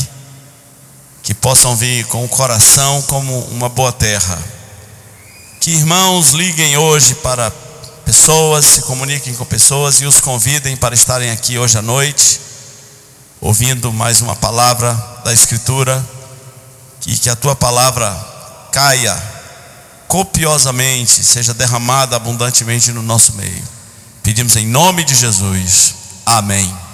que possam vir com o coração como uma boa terra. Que irmãos liguem hoje para pessoas, se comuniquem com pessoas e os convidem para estarem aqui hoje à noite, ouvindo mais uma palavra da Escritura, e que a tua palavra caia copiosamente, seja derramada abundantemente no nosso meio. Pedimos em nome de Jesus. Amém.